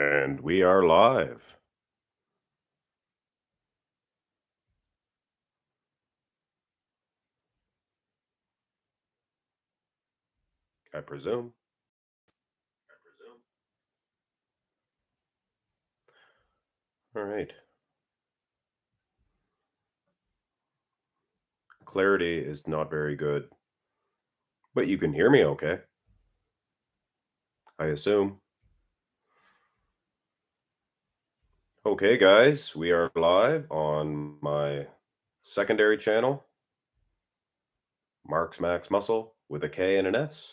And we are live. I presume. All right. Clarity is not very good, but you can hear me okay, I assume. Okay, guys, we are live on my secondary channel, Mark's Max Muscle with a K and an S.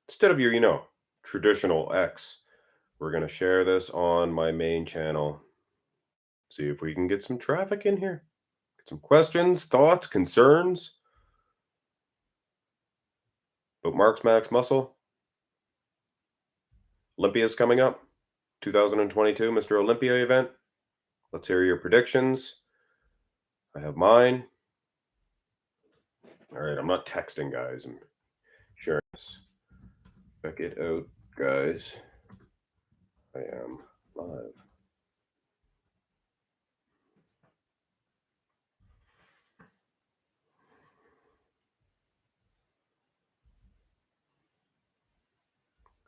Instead of your traditional X, we're going to share this on my main channel. See if we can get some traffic in here. Get some questions, thoughts, concerns about Mark's Max Muscle. Olympia's coming up. 2022 Mr. Olympia event. Let's hear your predictions. I have mine. All right, I'm not texting, guys. I'm sharing this. Check it out, guys. I am live.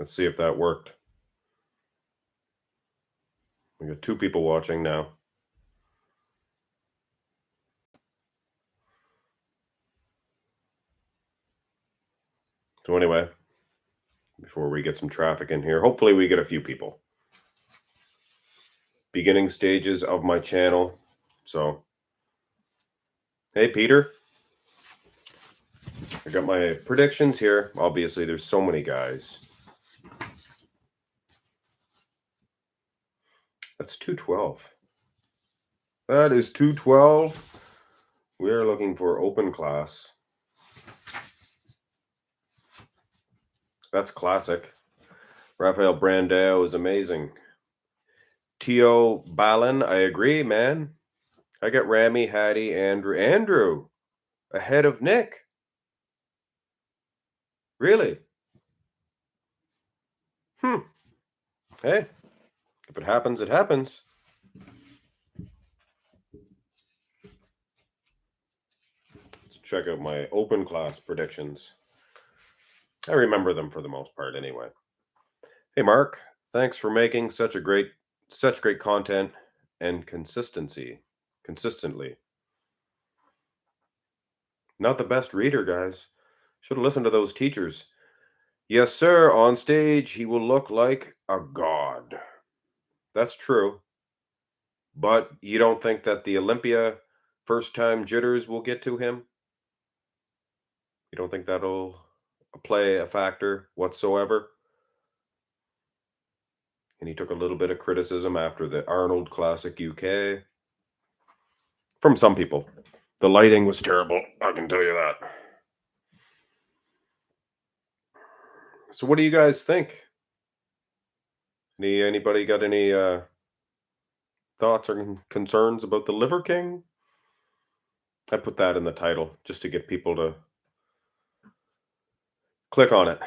Let's see if that worked. We got 2 people watching now. So anyway, before we get some traffic in here, hopefully we get a few people. Beginning stages of my channel. So, hey, Peter. I got my predictions here. Obviously, there's so many guys. That's 212. That is 212. We are looking for open class. That's classic. Rafael Brandao is amazing. Tio Balin, I agree, man. I got Rami, Hattie, Andrew ahead of Nick. Really? Hey, if it happens, it happens. Let's check out my open class predictions. I remember them for the most part anyway. Hey, Mark, thanks for making such great content and consistently. Not the best reader, guys. Should have listened to those teachers. Yes, sir. On stage, he will look like a god. That's true. But you don't think that the Olympia first-time jitters will get to him? You don't think that'll play a factor whatsoever? And he took a little bit of criticism after the Arnold Classic UK. From some people. The lighting was terrible, I can tell you that. So what do you guys think? Anybody got any thoughts or concerns about the Liver King? I put that in the title just to get people to click on it.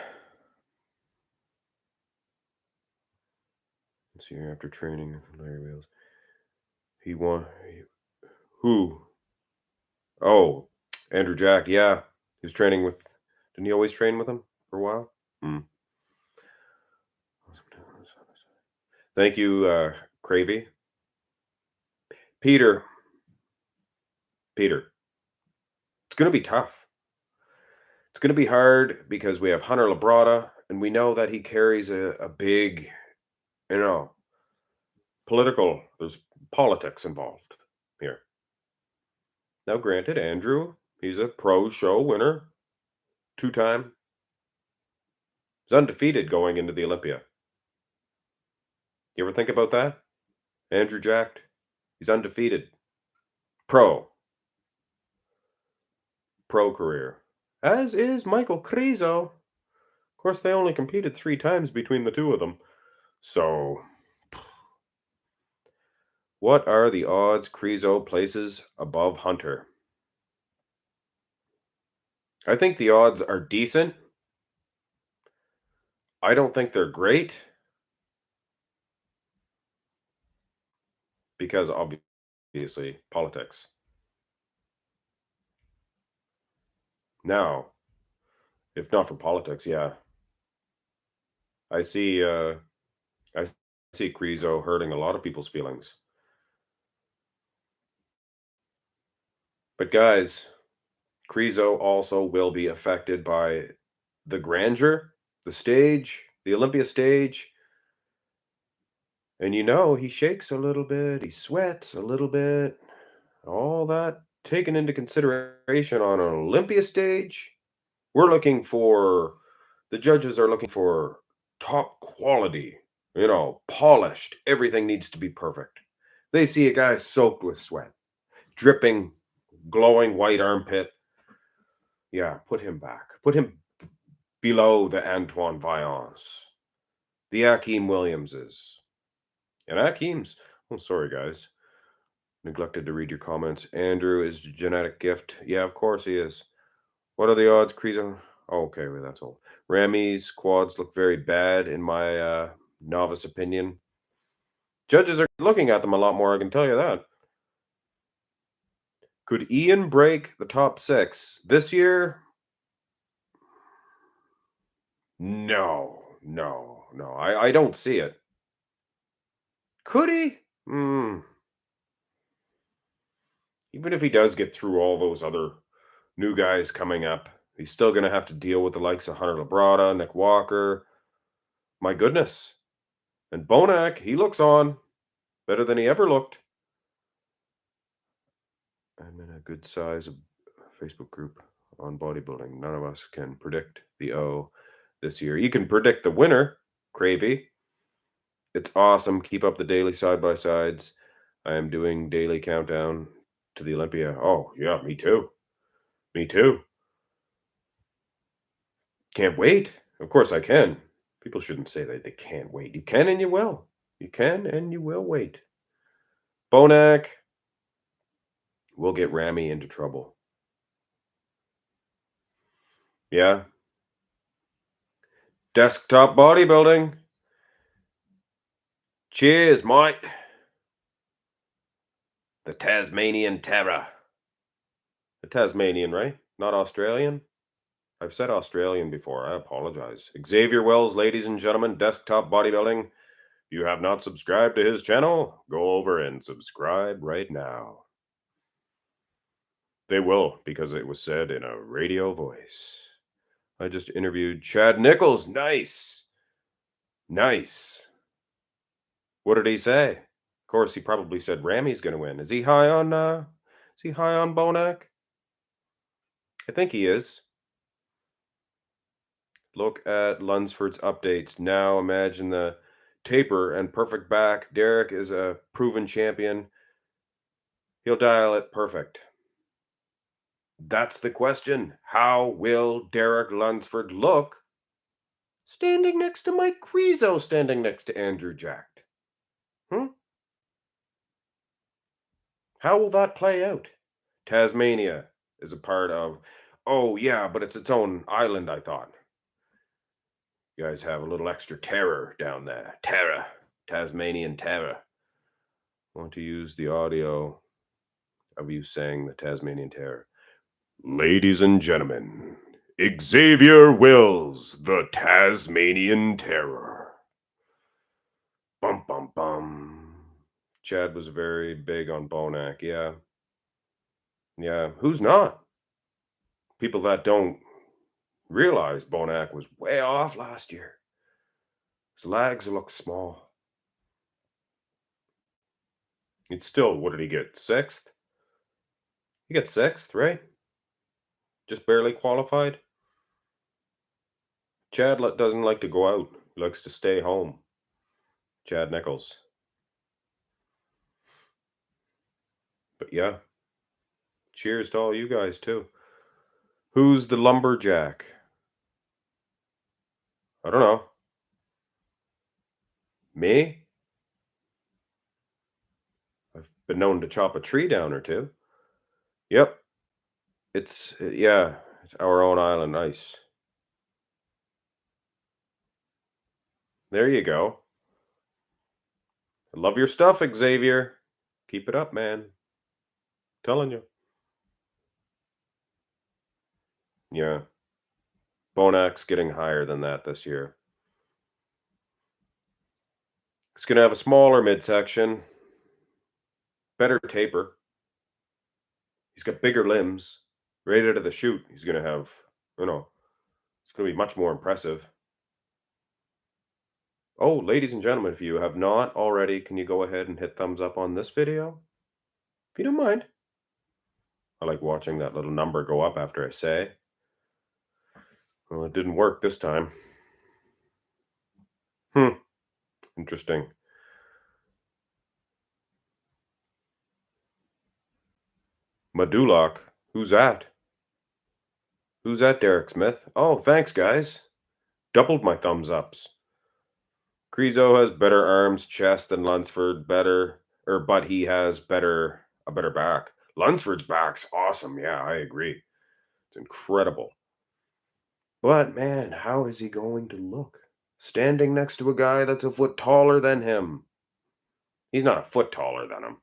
Let's see here, after training Larry Wheels. Who? Oh, Andrew Jack. Yeah, he was training with. Didn't he always train with him for a while? Thank you, Cravey. Peter. It's going to be tough. It's going to be hard because we have Hunter Labrada, and we know that he carries a big, there's politics involved here. Now, granted, Andrew, he's a pro show winner, 2-time. He's undefeated going into the Olympia. You ever think about that? Andrew Jack, he's undefeated. Pro career. As is Michal Krizo. Of course, they only competed 3 times between the 2 of them. So, what are the odds Krizo places above Hunter? I think the odds are decent. I don't think they're great. because obviously politics. Now, if not for politics, yeah, I see. I see Krizo hurting a lot of people's feelings. But guys, Krizo also will be affected by the grandeur, the stage, the Olympia stage. And he shakes a little bit, he sweats a little bit. All that taken into consideration on an Olympia stage. We're looking for the judges are looking for top quality, polished. Everything needs to be perfect. They see a guy soaked with sweat, dripping, glowing white armpit. Yeah, put him back. Put him below the Antoine Vaillants, the Akeem Williamses. And Akeem's, oh, sorry, guys. Neglected to read your comments. Andrew is a genetic gift. Yeah, of course he is. What are the odds, Krizo? Oh, okay, well, that's all. Ramy's quads look very bad, in my novice opinion. Judges are looking at them a lot more, I can tell you that. Could Iain break the top 6 this year? No. I don't see it. Could he? Even if he does get through all those other new guys coming up, he's still going to have to deal with the likes of Hunter Labrada, Nick Walker. My goodness. And Bonac, he looks on better than he ever looked. I'm in a good size Facebook group on bodybuilding. None of us can predict the O this year. You can predict the winner, Cravey. It's awesome. Keep up the daily side-by-sides. I am doing daily countdown to the Olympia. Oh, yeah, me too. Me too. Can't wait. Of course I can. People shouldn't say that they can't wait. You can and you will. You can and you will wait. Bonac will get Ramy into trouble. Yeah. Desktop bodybuilding. Cheers, mate. The Tasmanian Terror. The Tasmanian, right? Not Australian? I've said Australian before. I apologize. Xavier Wells, ladies and gentlemen, Desktop Bodybuilding. If you have not subscribed to his channel, go over and subscribe right now. They will, because it was said in a radio voice. I just interviewed Chad Nichols. Nice. Nice. What did he say? Of course, he probably said Ramy's going to win. Is he high on Bonac? I think he is. Look at Lunsford's updates. Now imagine the taper and perfect back. Derek is a proven champion. He'll dial it perfect. That's the question. How will Derek Lunsford look standing next to Mike Krizo, standing next to Andrew Jacked? How will that play out? Tasmania is a part of... Oh, yeah, but it's its own island, I thought. You guys have a little extra terror down there. Terror. Tasmanian terror. I want to use the audio of you saying the Tasmanian terror. Ladies and gentlemen, Xavier Wills, the Tasmanian terror. Bum, bum, bum. Chad was very big on Bonac, yeah. Yeah, who's not? People that don't realize Bonac was way off last year. His legs look small. It's still, what did he get? 6th? He got 6th, right? Just barely qualified. Chad doesn't like to go out. He likes to stay home. Chad Nichols. But yeah. Cheers to all you guys, too. Who's the lumberjack? I don't know. Me? I've been known to chop a tree down or two. Yep. It's our own island ice. There you go. I love your stuff, Xavier. Keep it up, man. Telling you. Yeah. Bonac's getting higher than that this year. He's going to have a smaller midsection, better taper. He's got bigger limbs. Right out of the chute, he's going to have, it's going to be much more impressive. Oh, ladies and gentlemen, if you have not already, can you go ahead and hit thumbs up on this video? If you don't mind. I like watching that little number go up after I say. Well, it didn't work this time. Interesting. Madulak. Who's that? Who's that, Derek Smith? Oh, thanks, guys. Doubled my thumbs ups. Krizo has better arms, chest than Lunsford, but he has a better back. Lunsford's back's awesome. Yeah, I agree. It's incredible. But man, how is he going to look? Standing next to a guy that's a foot taller than him. He's not a foot taller than him.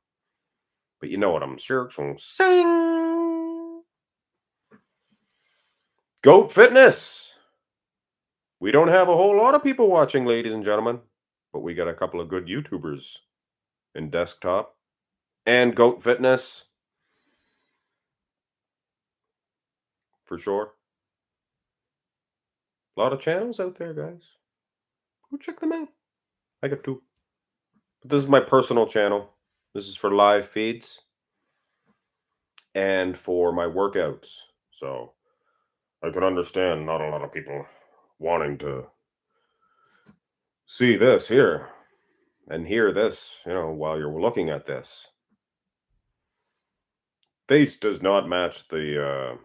But you know what I'm sure. So sing. Goat Fitness. We don't have a whole lot of people watching, ladies and gentlemen. But we got a couple of good YouTubers in desktop. And Goat Fitness. For sure. A lot of channels out there, guys. Go check them out. I got two. But this is my personal channel. This is for live feeds and for my workouts. So I can understand not a lot of people wanting to see this here and hear this, while you're looking at this. Face does not match the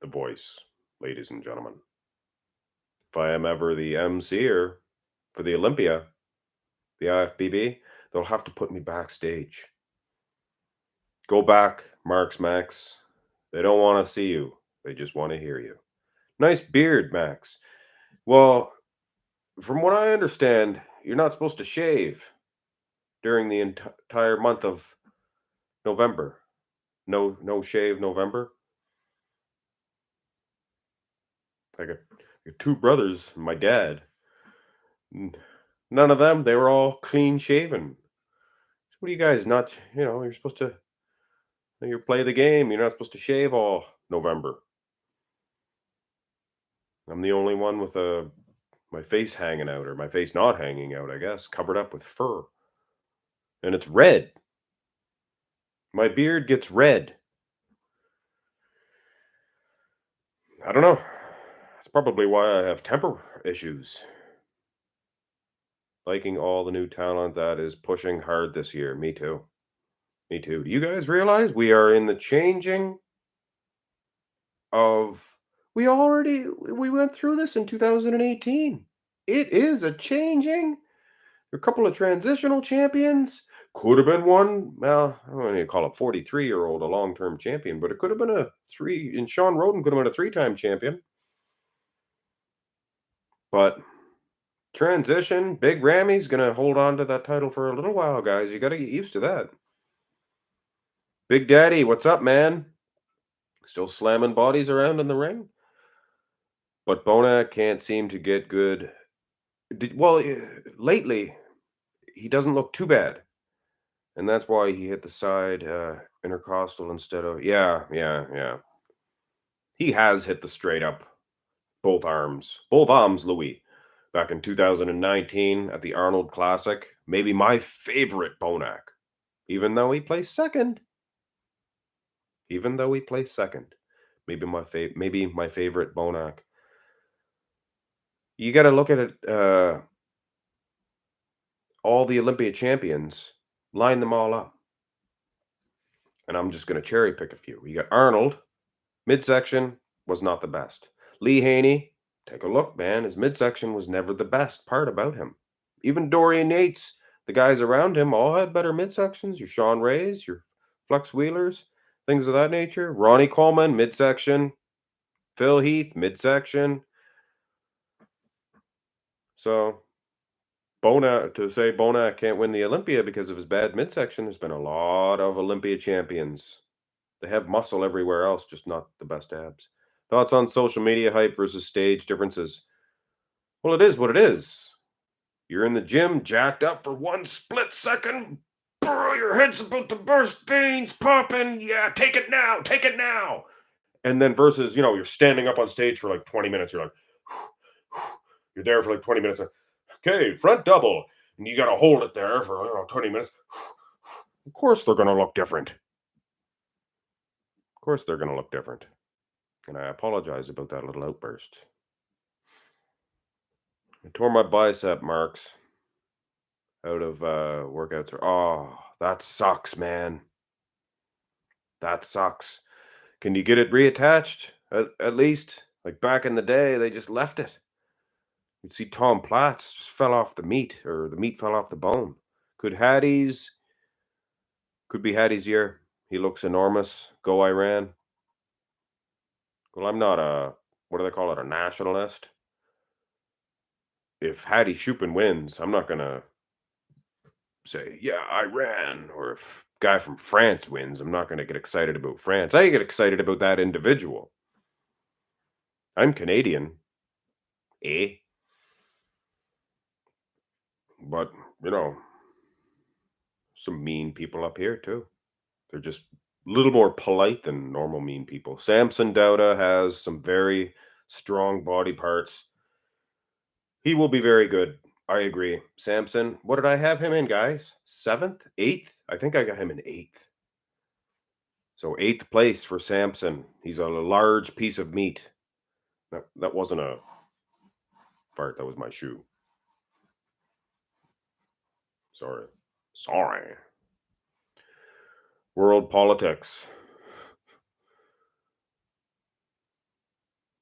voice, ladies and gentlemen. If I am ever the MC or for the Olympia, the IFBB, they'll have to put me backstage. Go back, Marks Max. They don't want to see you. They just want to hear you. Nice beard, Max. Well, from what I understand, you're not supposed to shave during the entire month of November. No shave November. I got two brothers, and my dad. None of them, they were all clean shaven. So what are you guys not, you're supposed to you play the game. You're not supposed to shave all November. I'm the only one with my face hanging out, or my face not hanging out, I guess, covered up with fur. And it's red. My beard gets red. I don't know. That's probably why I have temper issues. Liking all the new talent that is pushing hard this year. Me too. Me too. Do you guys realize we are in the changing of we went through this in 2018. It is a changing. A couple of transitional champions. Could have been one. Well, I don't know what you call a 43-year-old a long-term champion, but it could have been and Sean Roden could have been a 3-time champion. But transition, Big Rammy's gonna hold on to that title for a little while, guys. You gotta get used to that. Big Daddy, what's up, man? Still slamming bodies around in the ring? But Bonac can't seem to get good. Lately, he doesn't look too bad. And that's why he hit the side intercostal instead of yeah. He has hit the straight up both arms, Louis. Back in 2019 at the Arnold Classic, maybe my favorite Bonac, even though he placed second. Maybe my favorite Bonac. You got to look at it. All the Olympia champions, line them all up. And I'm just going to cherry pick a few. You got Arnold, midsection was not the best. Lee Haney, take a look, man. His midsection was never the best part about him. Even Dorian Yates, the guys around him all had better midsections. Your Sean Rays, your Flex Wheelers, things of that nature. Ronnie Coleman, midsection. Phil Heath, midsection. So Bonac can't win the Olympia because of his bad midsection. There's been a lot of Olympia champions. They have muscle everywhere else, just not the best abs. Thoughts on social media hype versus stage differences? Well, it is what it is. You're in the gym, jacked up for one split second. Bro, your head's about to burst, veins popping. Yeah, take it now, take it now. And then versus, you're standing up on stage for like 20 minutes. You're like, you're there for like 20 minutes. Okay, front double. And you got to hold it there for 20 minutes. Of course, they're going to look different. Of course, they're going to look different. And I apologize about that little outburst. I tore my bicep marks out of workouts. Oh, that sucks, man. That sucks. Can you get it reattached? At least, like back in the day, they just left it. You'd see Tom Platz just fell off the meat, or the meat fell off the bone. Could be Hattie's year. He looks enormous. Go Iran. Well, I'm not what do they call it, a nationalist. If Hattie Shupin wins, I'm not going to say, yeah, Iran. Or if guy from France wins, I'm not going to get excited about France. I get excited about that individual. I'm Canadian. But, some mean people up here too. They're just a little more polite than normal mean people. Samson Dauda has some very strong body parts. He will be very good. I agree. Samson, what did I have him in, guys? 7th? 8th? I think I got him in 8th. So 8th place for Samson. He's a large piece of meat. That wasn't a fart. That was my shoe. Sorry. World politics.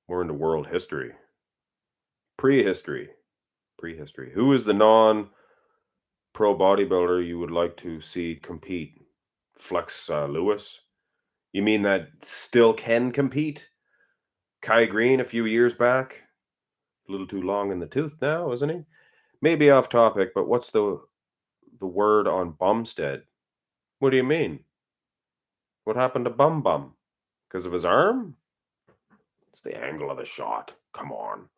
We're into world history. Prehistory. Who is the non-pro bodybuilder you would like to see compete? Flex Lewis? You mean that still can compete? Kai Green a few years back? A little too long in the tooth now, isn't he? Maybe off topic, but what's the word on Bumstead? What do you mean? What happened to Bum? Because of his arm? It's the angle of the shot. Come on.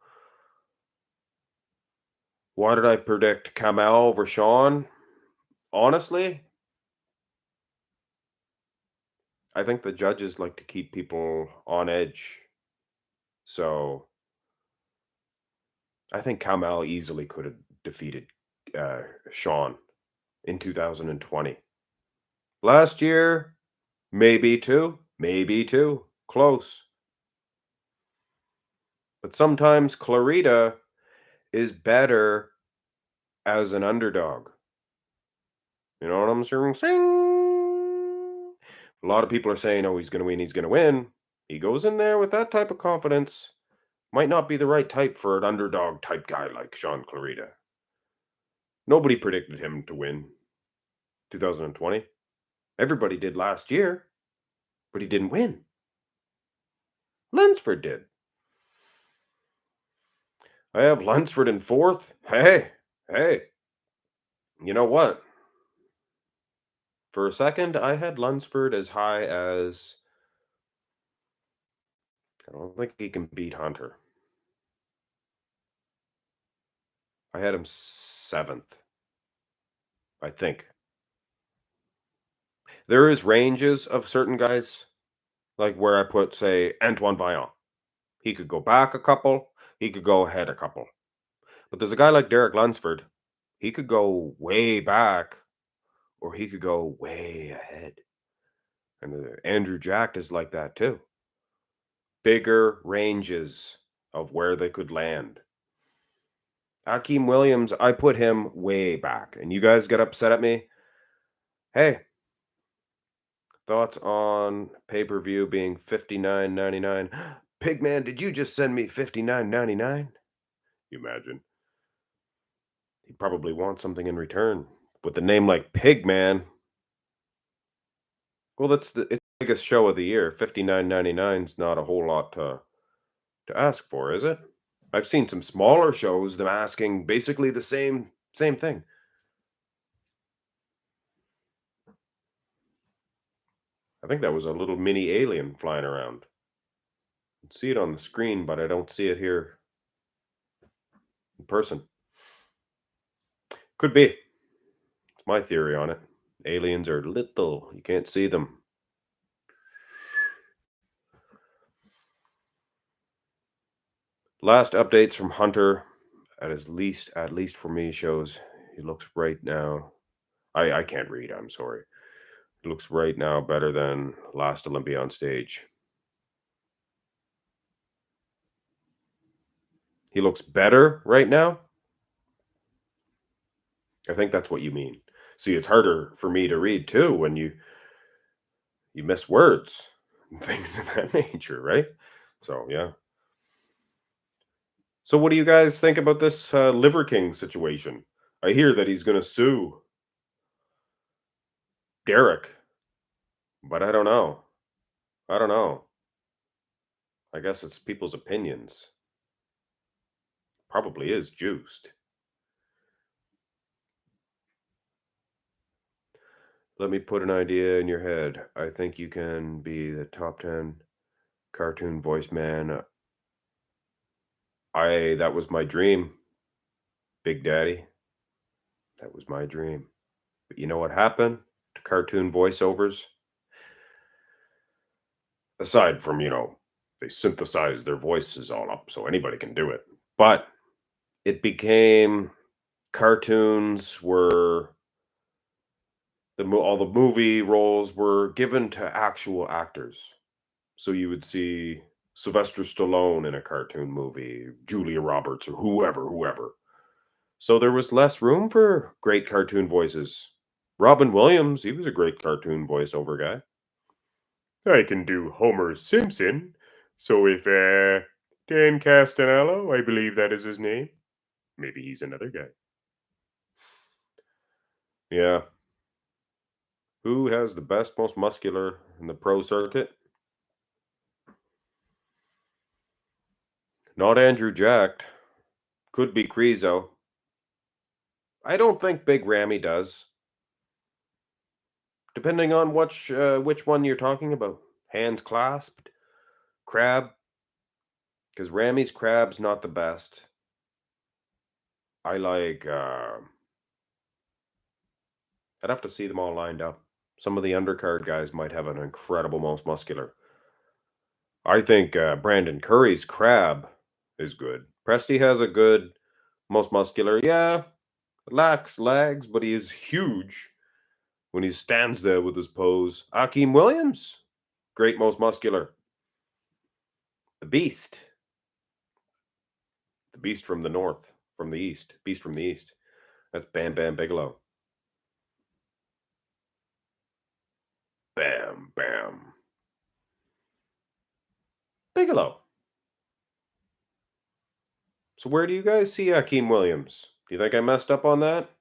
Why did I predict Kamal over Sean? Honestly, I think the judges like to keep people on edge. So I think Kamal easily could have defeated Sean in 2020. Last year, maybe two. Close. But sometimes Clarida is better as an underdog. You know what I'm saying? A lot of people are saying, oh, he's going to win. He goes in there with that type of confidence. Might not be the right type for an underdog type guy like Sean Clarida. Nobody predicted him to win 2020. Everybody did last year, but he didn't win. Lunsford did. I have Lunsford in 4th. Hey. You know what? For a second, I had Lunsford as high as... I don't think he can beat Hunter. I had him 7th. I think. There is ranges of certain guys, like where I put, say, Antoine Vaillant. He could go back a couple. He could go ahead a couple. But there's a guy like Derek Lunsford. He could go way back, or he could go way ahead. And Andrew Jack is like that too. Bigger ranges of where they could land. Hakeem Williams, I put him way back. And you guys get upset at me? Hey, thoughts on pay-per-view being $59.99? Pigman, did you just send me $59.99? You imagine? He probably wants something in return. With a name like Pigman. Well, it's the biggest show of the year. $59.99 is not a whole lot to ask for, is it? I've seen some smaller shows them asking basically the same Same thing. I think that was a little mini alien flying around. I can see it on the screen, but I don't see it here in person. Could be. It's my theory on it. Aliens are little. You can't see them. Last updates from Hunter, at least for me, shows he looks right now. I can't read. I'm sorry. He looks right now better than last Olympia on stage. He looks better right now. I think that's what you mean. See, it's harder for me to read too when you miss words and things of that nature, right? So yeah. So what do you guys think about this Liver King situation? I hear that he's going to sue Derek, but I don't know. I don't know. I guess it's people's opinions. Probably is juiced. Let me put an idea in your head. I think you can be the top 10 cartoon voice man. That was my dream, Big Daddy. That was my dream. But you know what happened to cartoon voiceovers? Aside from, they synthesize their voices all up so anybody can do it. But it became cartoons were all the movie roles were given to actual actors. So you would see Sylvester Stallone in a cartoon movie, Julia Roberts, or whoever. So there was less room for great cartoon voices. Robin Williams, he was a great cartoon voiceover guy. I can do Homer Simpson. So if Dan Castellano, I believe that is his name. Maybe he's another guy. Yeah. Who has the best, most muscular in the pro circuit? Not Andrew Jacked. Could be Krizo. I don't think Big Rammy does. Depending on which one you're talking about. Hands clasped, crab, because Rammy's crab's not the best. I like. I'd have to see them all lined up. Some of the undercard guys might have an incredible most muscular. I think Brandon Curry's crab is good. Presty has a good most muscular. Yeah, lacks legs, but he is huge when he stands there with his pose. Akeem Williams, great most muscular. The Beast. The Beast from the north, from the east. Beast from the east. That's Bam Bam Bigelow. Bam Bam Bigelow. So where do you guys see Akeem Williams? Do you think I messed up on that?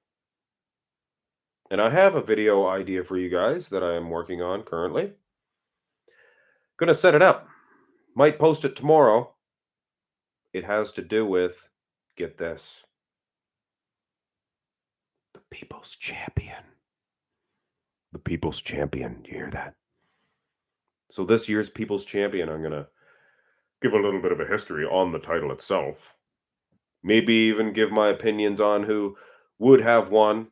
And I have a video idea for you guys that I am working on currently. Gonna set it up. Might post it tomorrow. It has to do with, get this, the People's Champion. The People's Champion. Do you hear that? So this year's People's Champion, I'm gonna give a little bit of a history on the title itself. Maybe even give my opinions on who would have won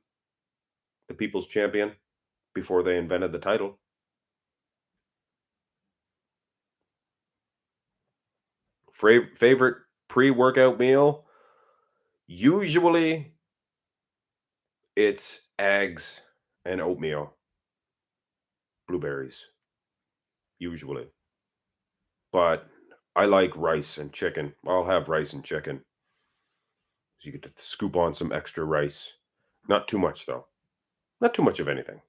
the People's Champion before they invented the title. Favorite pre-workout meal? Usually it's eggs and oatmeal. Blueberries. Usually. But I like rice and chicken. I'll have rice and chicken. So you get to scoop on some extra rice. Not too much though. Not too much of anything.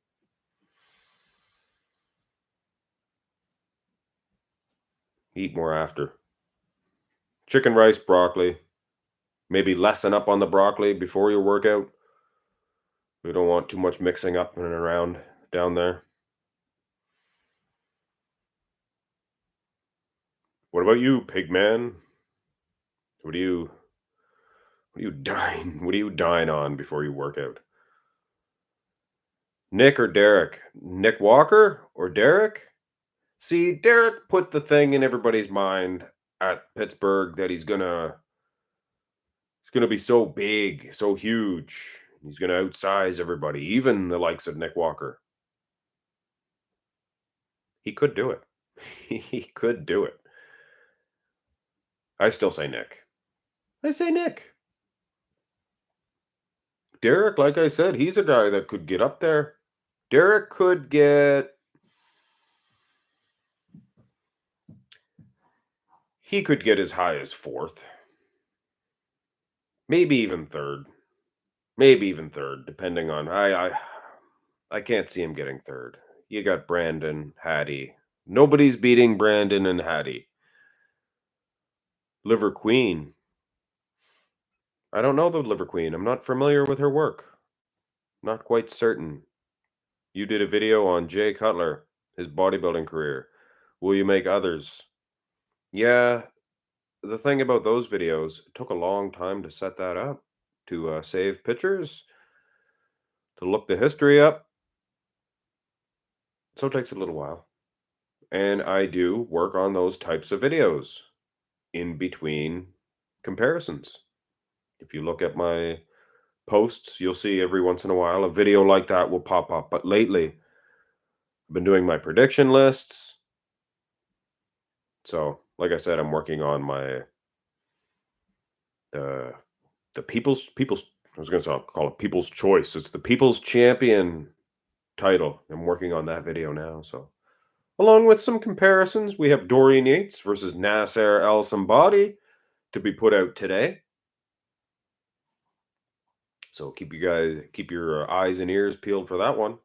Eat more after. Chicken, rice, broccoli. Maybe lessen up on the broccoli before your workout. We don't want too much mixing up and around down there. What about you, Pigman? What do you What are you dying? What are you dying on before you work out? Nick or Derek? Nick Walker or Derek? See, Derek put the thing in everybody's mind at Pittsburgh that he's gonna be so big, so huge. He's gonna outsize everybody, even the likes of Nick Walker. He could do it. He could do it. I still say Nick. I say Nick. Derek, like I said, he's a guy that could get up there. Derek could get he could get as high as fourth, maybe even third. Maybe even third, depending on I can't see him getting third. You got Brandon, Hattie. Nobody's beating Brandon and Hattie. Liver Queen. I don't know the Liver Queen. I'm not familiar with her work. Not quite certain. You did a video on Jay Cutler, his bodybuilding career. Will you make others? Yeah, the thing about those videos, it took a long time to set that up, to save pictures, to look the history up. So it takes a little while. And I do work on those types of videos in between comparisons. If you look at my posts, you'll see every once in a while a video like that will pop up. But lately, I've been doing my prediction lists. So, like I said, I'm working on my the the people's I was going to call it People's Choice. It's the People's Champion title. I'm working on that video now. So, along with some comparisons, we have Dorian Yates versus Nasser El Sambadi to be put out today. So keep your eyes and ears peeled for that one.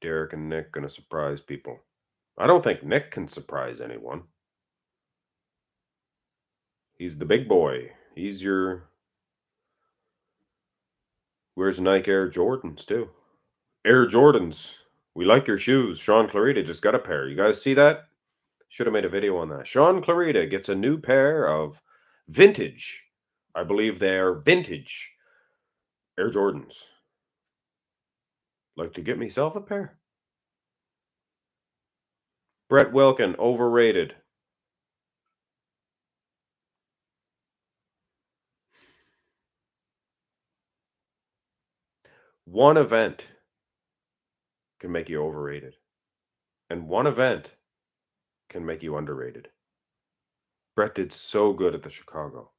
Derek and Nick gonna surprise people. I don't think Nick can surprise anyone. He's the big boy. He's your wears Nike Air Jordans too. Air Jordans. We like your shoes. Sean Clarida just got a pair. You guys see that? Should have made a video on that. Sean Clarida gets a new pair of vintage. I believe they're vintage Air Jordans. Like to get myself a pair. Brett Wilkin, overrated. One event can make you overrated, and one event can make you underrated. Brett did so good at the Chicago.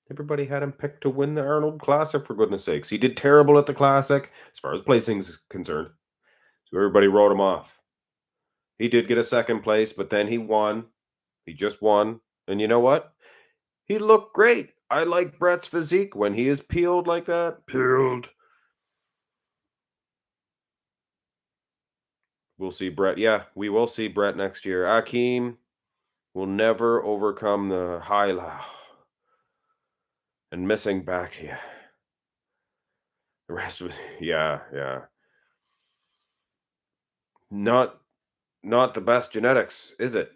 Everybody had him picked to win the Arnold Classic, for goodness sakes. He did terrible at the Classic, as far as placing is concerned. So everybody wrote him off. He did get a second place, but then he won. He just won. And you know what? He looked great. I like Brett's physique when he is peeled like that. Peeled. We'll see Brett. Yeah, we will see Brett next year. Akeem will never overcome the high low and missing back. Yeah. The rest was yeah. Not not the best genetics, is it?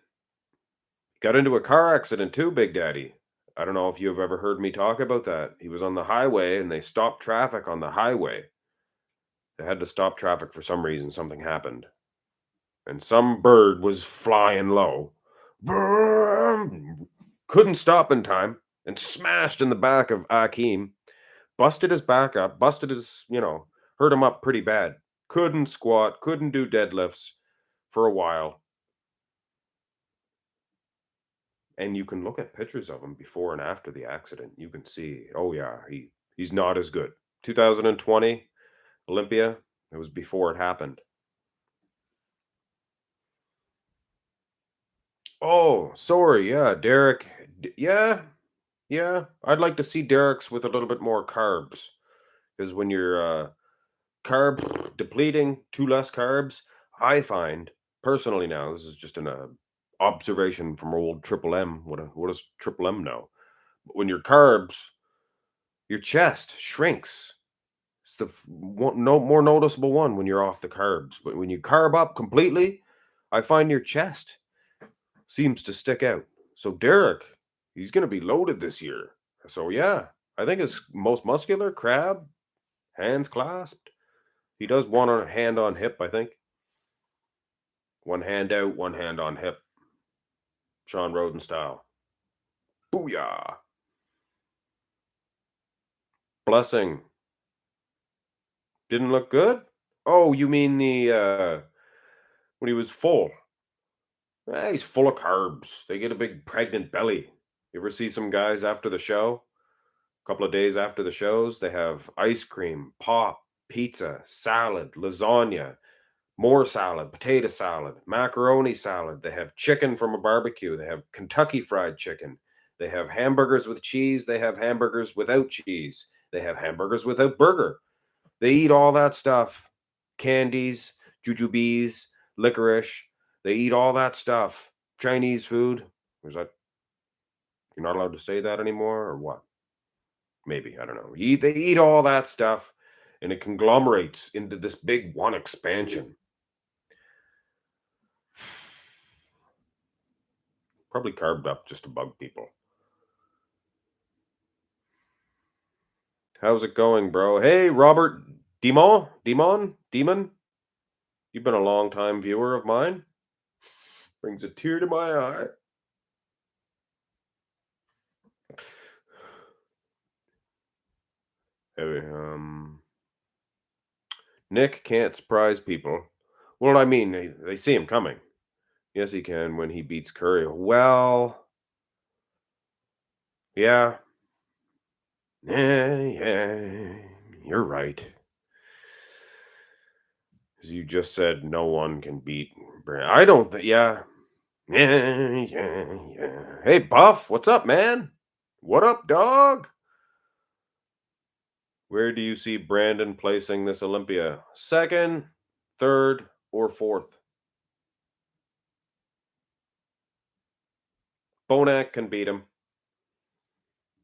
Got into a car accident too, Big Daddy. I don't know if you've ever heard me talk about that. He was on the highway and they stopped traffic on the highway. They had to stop traffic for some reason. Something happened. And some bird was flying low. Boom! Couldn't stop in time and smashed in the back of Akeem. Busted his back up, busted his, hurt him up pretty bad. Couldn't squat, couldn't do deadlifts for a while. And you can look at pictures of him before and after the accident. You can see, oh yeah, he's not as good. 2020 Olympia, it was before it happened. Oh, sorry, yeah, Derek. Yeah. I'd like to see Derek's with a little bit more carbs. Because when you're carb depleting, too less carbs, I find personally now, this is just an observation from old Triple M. What does Triple M know? But when your carbs, your chest shrinks. It's the one, no more noticeable one when you're off the carbs. But when you carb up completely, I find your chest seems to stick out. So Derek, he's going to be loaded this year. So yeah, I think his most muscular crab, hands clasped. He does one on hand on hip, I think. One hand out, one hand on hip. Sean Roden style. Booyah. Blessing. Didn't look good? Oh, you mean the when he was full. He's full of carbs. They get a big pregnant belly. You ever see some guys after the show? A couple of days after the shows, they have ice cream, pop, pizza, salad, lasagna, more salad, potato salad, macaroni salad. They have chicken from a barbecue. They have Kentucky fried chicken. They have hamburgers with cheese. They have hamburgers without cheese. They have hamburgers without burger. They eat all that stuff. Candies, jujubes, licorice. They eat all that stuff. Chinese food. Is that you're not allowed to say that anymore or what? Maybe, I don't know. They eat all that stuff and it conglomerates into this big one expansion. Probably carved up just to bug people. How's it going, bro? Hey, Robert Demon. You've been a long time viewer of mine. Brings a tear to my eye. Hey, Nick can't surprise people. Well, I mean, they see him coming. Yes, he can when he beats Curry. Well, yeah. Yeah, you're right. As you just said, no one can beat Brand. I don't think, yeah. Yeah. Hey, Buff, what's up, man? What up, dog? Where do you see Brandon placing this Olympia? Second, third, or fourth? Bonac can beat him.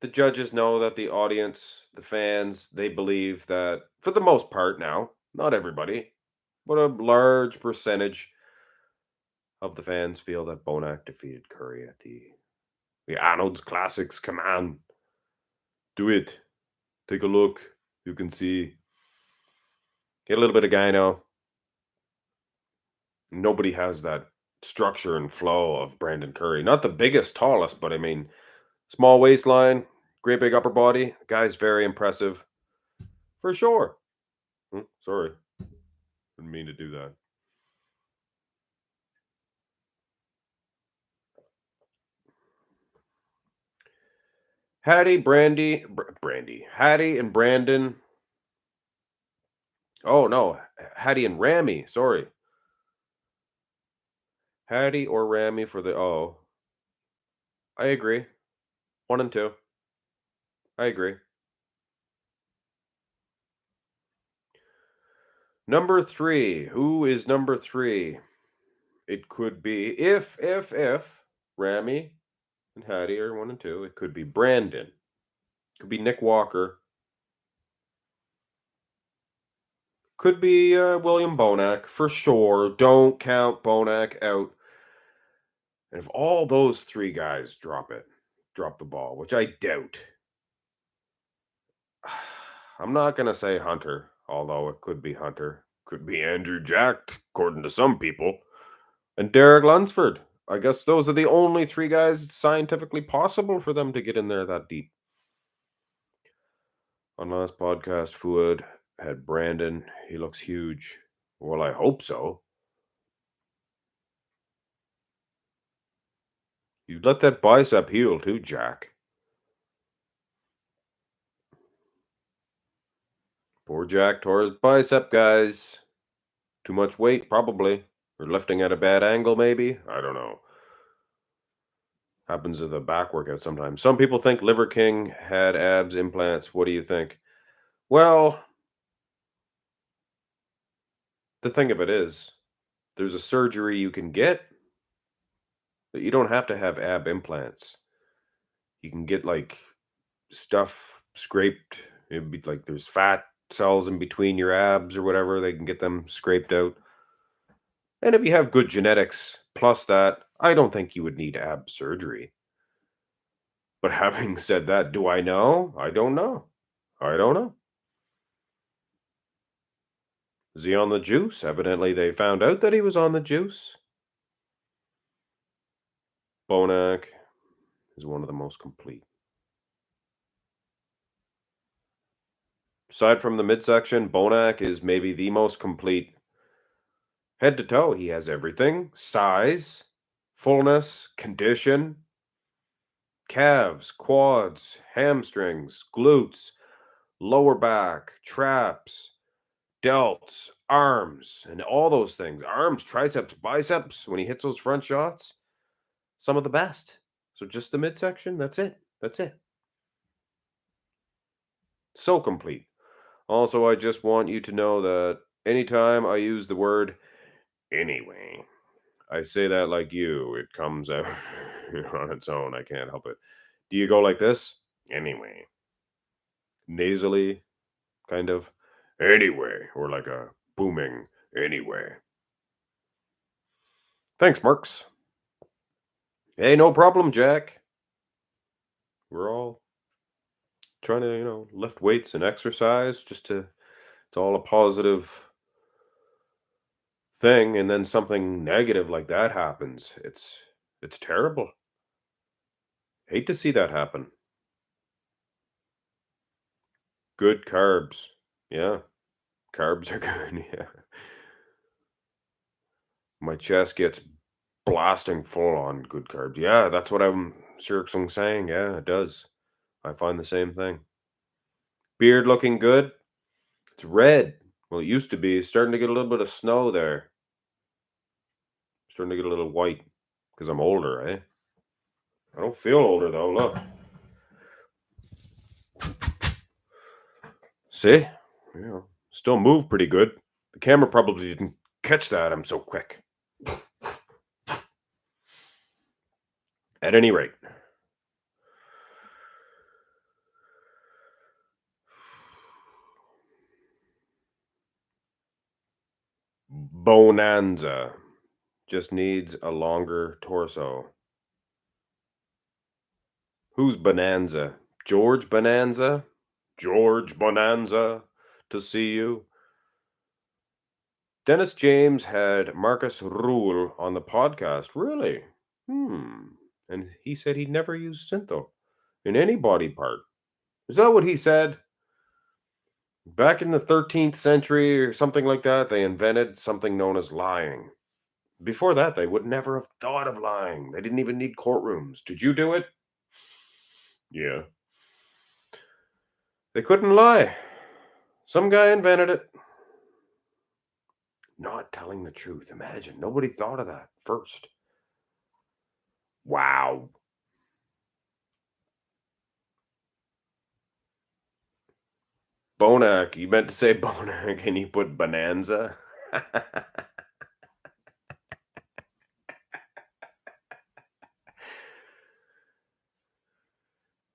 The judges know that the audience, the fans, they believe that for the most part now, not everybody, but a large percentage of the fans feel that Bonac defeated Curry at the Arnold's Classics. Come on, do it. Take a look. You can see. Get a little bit of gyno. Nobody has that structure and flow of Brandon Curry. Not the biggest, tallest, but I mean, small waistline, great big upper body. The guy's very impressive. For sure. Sorry. Didn't mean to do that. Hattie and Brandon. Oh no, Hattie and Rami. Sorry, Hattie or Rami for the. Oh, I agree. 1 and 2. I agree. Number 3. Who is number 3? It could be if Rami and Hattie are 1 and 2. It could be Brandon. Could be Nick Walker. Could be William Bonac for sure. Don't count Bonac out. And if all those 3 guys drop the ball, which I doubt. I'm not going to say Hunter, although it could be Hunter. Could be Andrew Jack, according to some people. And Derek Lunsford. I guess those are the only 3 guys scientifically possible for them to get in there that deep. On last podcast, Fuad had Brandon. He looks huge. Well, I hope so. You let that bicep heal too, Jack. Poor Jack tore his bicep, guys. Too much weight, probably. Or lifting at a bad angle, maybe. I don't know. Happens in the back workout sometimes. Some people think Liver King had abs implants. What do you think? Well, the thing of it is, there's a surgery you can get, but you don't have to have ab implants. You can get like stuff scraped. It'd be like there's fat cells in between your abs or whatever. They can get them scraped out. And if you have good genetics, plus that, I don't think you would need ab surgery. But having said that, do I know? I don't know. I don't know. Is he on the juice? Evidently, they found out that he was on the juice. Bonac is one of the most complete. Aside from the midsection, Bonac is maybe the most complete. Head to toe, he has everything: size, fullness, condition, calves, quads, hamstrings, glutes, lower back, traps, delts, arms, and all those things. Arms, triceps, biceps, when he hits those front shots, some of the best. So just the midsection, that's it. That's it. So complete. Also, I just want you to know that anytime I use the word anyway, I say that like you. It comes out on its own. I can't help it. Do you go like this? Anyway. Nasally, kind of. Anyway. Or like a booming anyway. Thanks, Marks. Hey, no problem, Jack. We're all trying to, lift weights and exercise it's all a positive thing, and then something negative like that happens. It's terrible. Hate to see that happen. Good carbs. Yeah, carbs are good. Yeah. My chest gets blasting full on good carbs. Yeah, that's what I'm sure saying. Yeah, it does. I find the same thing. Beard looking good. It's red. Well, it used to be. It's starting to get a little bit of snow there. Starting to get a little white because I'm older, eh? I don't feel older though. Look. See? Yeah. Still move pretty good. The camera probably didn't catch that. I'm so quick. At any rate, Bonanza just needs a longer torso. Who's Bonanza? George Bonanza? George Bonanza to see you. Dennis James had Marcus Rule on the podcast. Really? And he said he never used Syntho in any body part. Is that what he said? Back in the 13th century or something like that, they invented something known as lying. Before that, they would never have thought of lying. They didn't even need courtrooms. Did you do it? Yeah. They couldn't lie. Some guy invented it. Not telling the truth. Imagine. Nobody thought of that first. Wow. Bonac. You meant to say Bonac and you put Bonanza?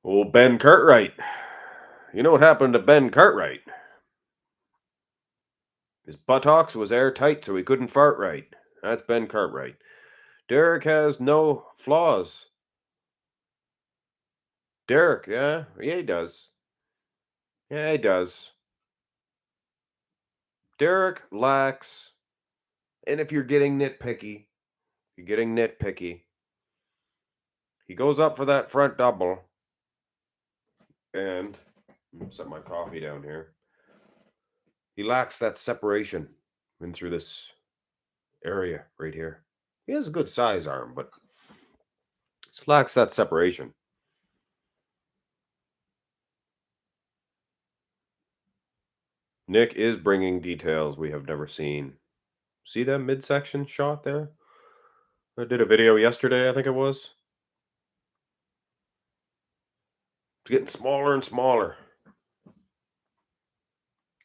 Well, Ben Cartwright. You know what happened to Ben Cartwright? His buttocks was airtight, so he couldn't fart right. That's Ben Cartwright. Derek has no flaws. Derek, yeah? Yeah, he does. Yeah, he does. Derek lacks, and if you're getting nitpicky, he goes up for that front double, and set my coffee down here. He lacks that separation in through this area right here. He has a good size arm, but he lacks that separation. Nick is bringing details we have never seen. See that midsection shot there? I did a video yesterday, I think it was. It's getting smaller and smaller.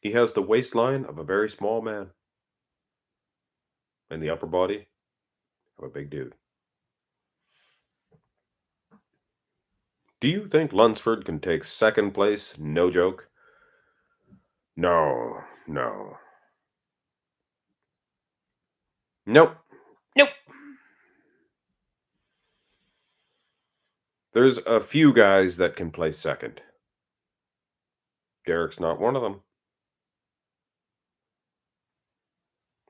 He has the waistline of a very small man. And the upper body of a big dude. Do you think Lunsford can take second place? No joke. No, no. Nope. Nope. There's a few guys that can play second. Derek's not one of them.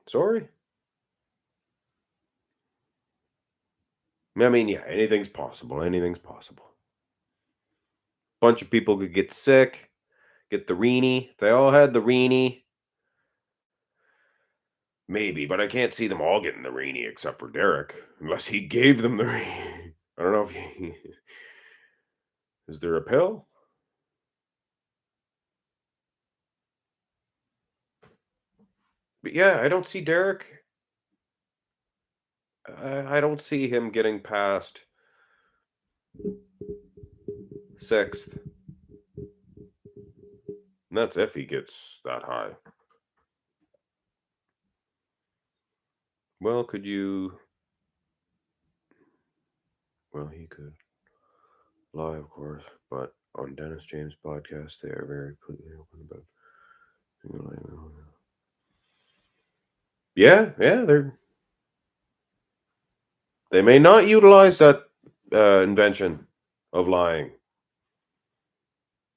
Sorry. I mean, yeah, anything's possible. Anything's possible. Bunch of people could get sick, get the reenie. They all had the reenie. Maybe, but I can't see them all getting the reenie except for Derek, unless he gave them the reenie. I don't know if he. Is there a pill? But yeah, I don't see Derek. I don't see him getting past sixth. And that's if he gets that high. Well, could you? Well, he could lie, of course, but on Dennis James' podcast, they are very completely open about. Yeah, yeah, they may not utilize that invention of lying.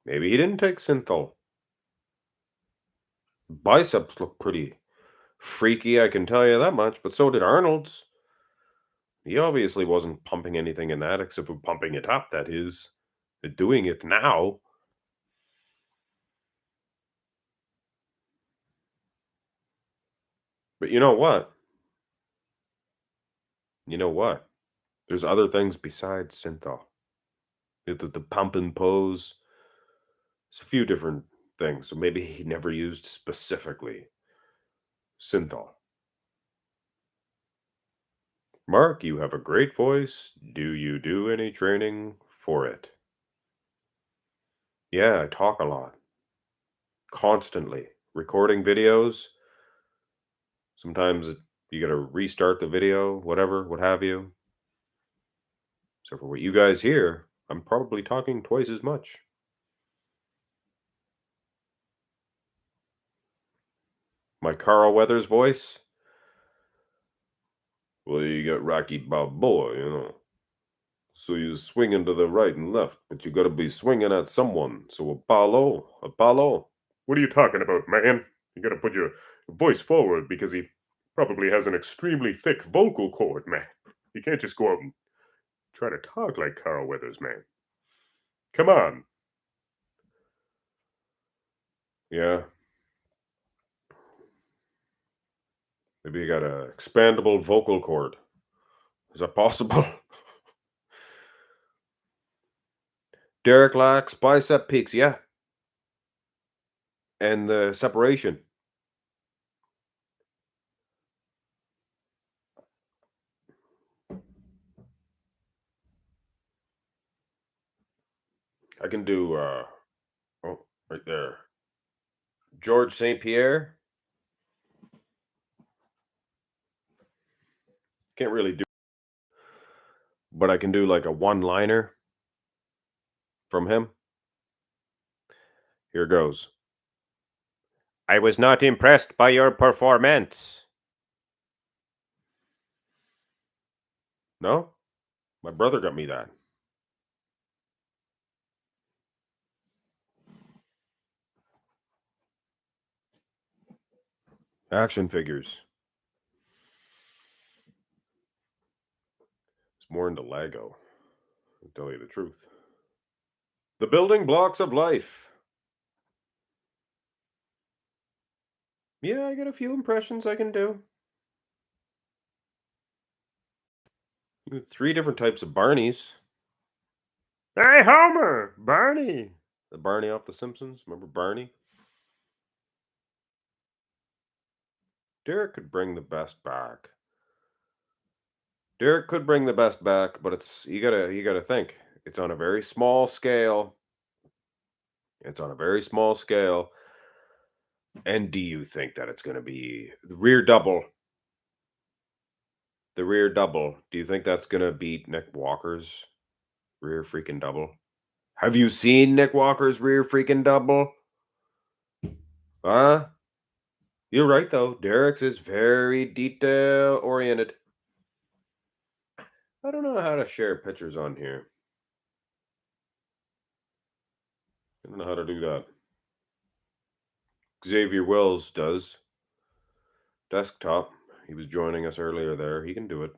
Maybe he didn't take synthol. Biceps look pretty freaky, I can tell you that much, but so did Arnold's. He obviously wasn't pumping anything in that, except for pumping it up, that is. Doing it now. But you know what? You know what? There's other things besides synthol. The pump and pose. It's a few different things. So maybe he never used specifically synthol. Mark, you have a great voice. Do you do any training for it? Yeah, I talk a lot. Constantly. Recording videos. Sometimes you got to restart the video, whatever, what have you. So for what you guys hear, I'm probably talking twice as much. My Carl Weathers voice? Well, you got Rocky Balboa, you know. So you swinging to the right and left, but you gotta be swinging at someone. So Apollo. What are you talking about, man? You gotta put your voice forward because he probably has an extremely thick vocal cord, man. You can't just go out and try to talk like Carl Weathers, man. Come on. Yeah. Maybe you got a expandable vocal cord. Is that possible? Derek lacks bicep peaks, yeah. And the separation. I can do oh, right there. George St. Pierre. Can't really do, but I can do like a one-liner from him. Here goes. I was not impressed by your performance. No? My brother got me that. Action figures. It's more into Lego, to tell you the truth. The building blocks of life. Yeah, I got a few impressions I can do. 3 different types of Barneys. Hey, Homer! Barney! The Barney off The Simpsons. Remember Barney? Derek could bring the best back. Derek could bring the best back, but it's you gotta think. It's on a very small scale. It's on a very small scale. And do you think that it's gonna be the rear double? The rear double. Do you think that's gonna beat Nick Walker's rear freaking double? Have you seen Nick Walker's rear freaking double? Huh? You're right though. Derek's is very detail oriented. I don't know how to share pictures on here. I don't know how to do that. Xavier Wells does. Desktop. He was joining us earlier there. He can do it.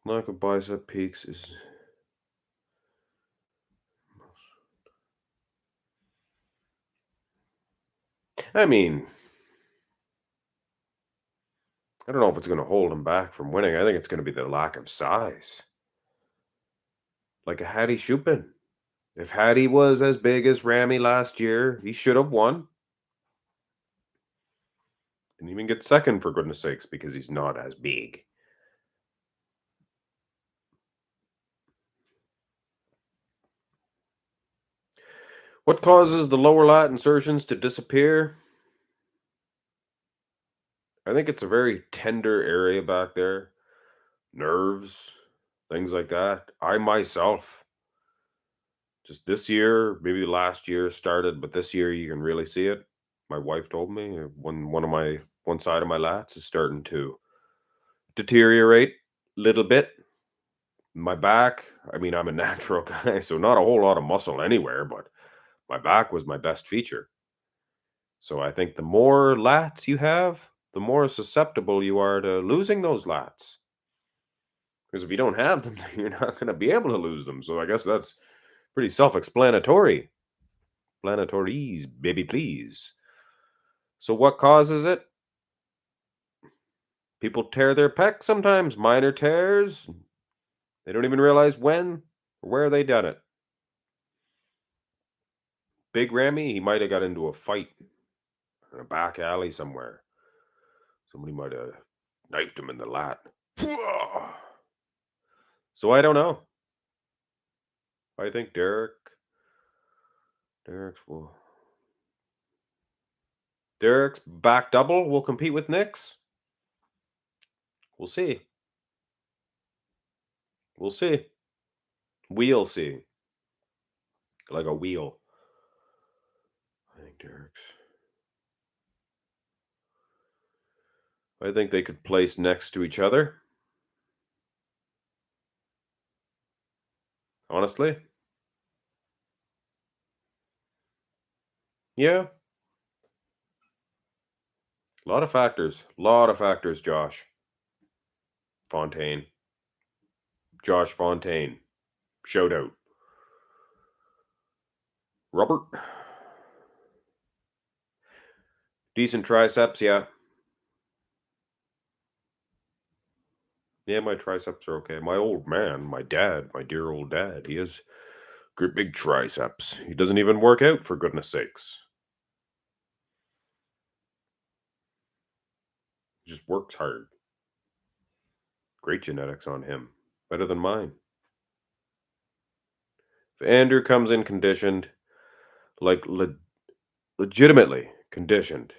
Lack of bicep peaks is... I mean, I don't know if it's going to hold him back from winning. I think it's going to be the lack of size. Like a Hattie Shupin. If Hattie was as big as Ramy last year, he should have won. Didn't even get second, for goodness sakes, because he's not as big. What causes the lower lat insertions to disappear? I think it's a very tender area back there. Nerves, things like that. I myself, just this year, maybe last year started, but this year you can really see it. My wife told me when one side of my lats is starting to deteriorate a little bit. My back, I mean, I'm a natural guy, so not a whole lot of muscle anywhere, but my back was my best feature. So I think the more lats you have, the more susceptible you are to losing those lats. Because if you don't have them, then you're not going to be able to lose them. So I guess that's pretty self-explanatory. Explanatories, baby, please. So what causes it? People tear their pec sometimes, minor tears. They don't even realize when or where they done it. Big Ramy, he might have got into a fight in a back alley somewhere. Somebody might have knifed him in the lat. So I don't know. I think Derek's back double will compete with Nick's. We'll see. We'll see. We'll see. Like a wheel. I think they could place next to each other. Honestly. Yeah. A lot of factors. Josh. Fontaine. Josh Fontaine. Shout out. Robert. Decent triceps, yeah. Yeah, my triceps are okay. My old man, my dad, my dear old dad, he has great big triceps. He doesn't even work out, for goodness sakes. He just works hard. Great genetics on him. Better than mine. If Andrew comes in conditioned, like legitimately conditioned.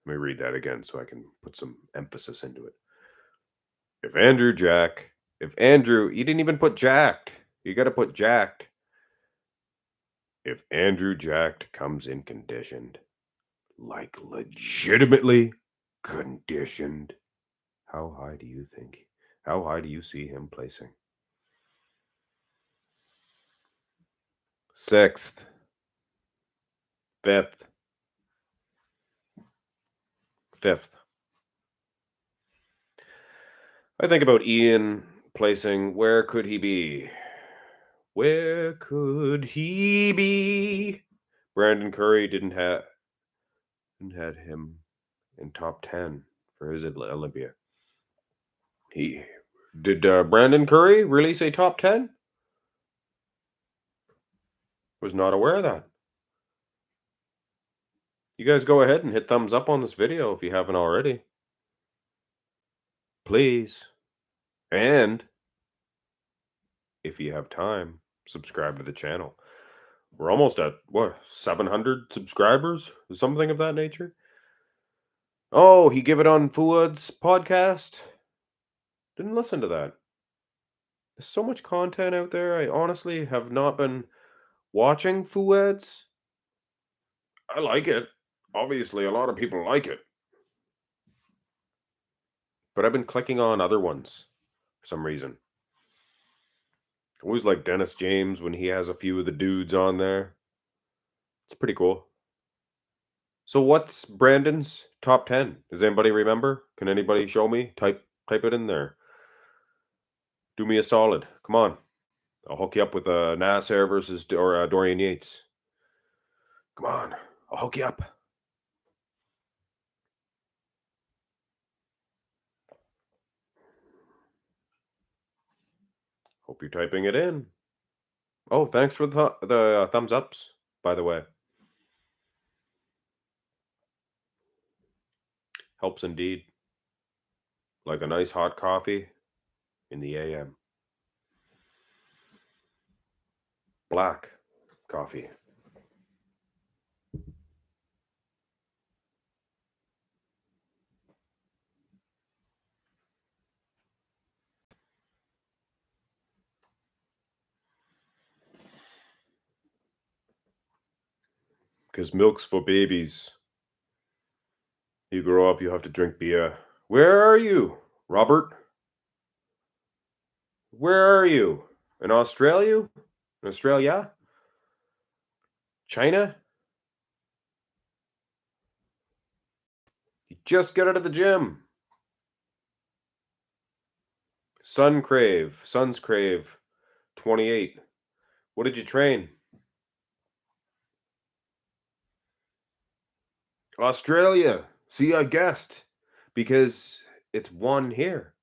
Let me read that again so I can put some emphasis into it. If Andrew, you didn't even put jacked. You got to put jacked. If Andrew Jacked comes in conditioned, like legitimately conditioned, how high do you think? How high do you see him placing? 6th, 5th, 5th. I think about Iain placing. Where could he be? Where could he be? Brandon Curry didn't have him in top 10 for his Olympia. He did. Brandon Curry release a top 10? Was not aware of that. You guys go ahead and hit thumbs up on this video if you haven't already. Please. And if you have time, subscribe to the channel. We're almost at, what, 700 subscribers? Something of that nature? Oh, he gave it on Fuad's podcast? Didn't listen to that. There's so much content out there. I honestly have not been watching Fuad's. I like it. Obviously, a lot of people like it. But I've been clicking on other ones. for some reason. I always like Dennis James when he has a few of the dudes on there. It's pretty cool. So what's Brandon's top 10? Does anybody remember? Can anybody show me? Type it in there. Do me a solid. Come on. I'll hook you up with Nasser versus Dorian Yates. Come on. I'll hook you up. Hope you're typing it in. Oh, thanks for the thumbs ups, by the way. Helps indeed. Like a nice hot coffee in the AM. Black coffee. Because milk's for babies. You grow up, you have to drink beer. Where are you, Robert? Where are you? In Australia? In Australia? China? You just got out of the gym. Sons Crave, 28. What did you train? Australia. See, I guessed. Because it's one here.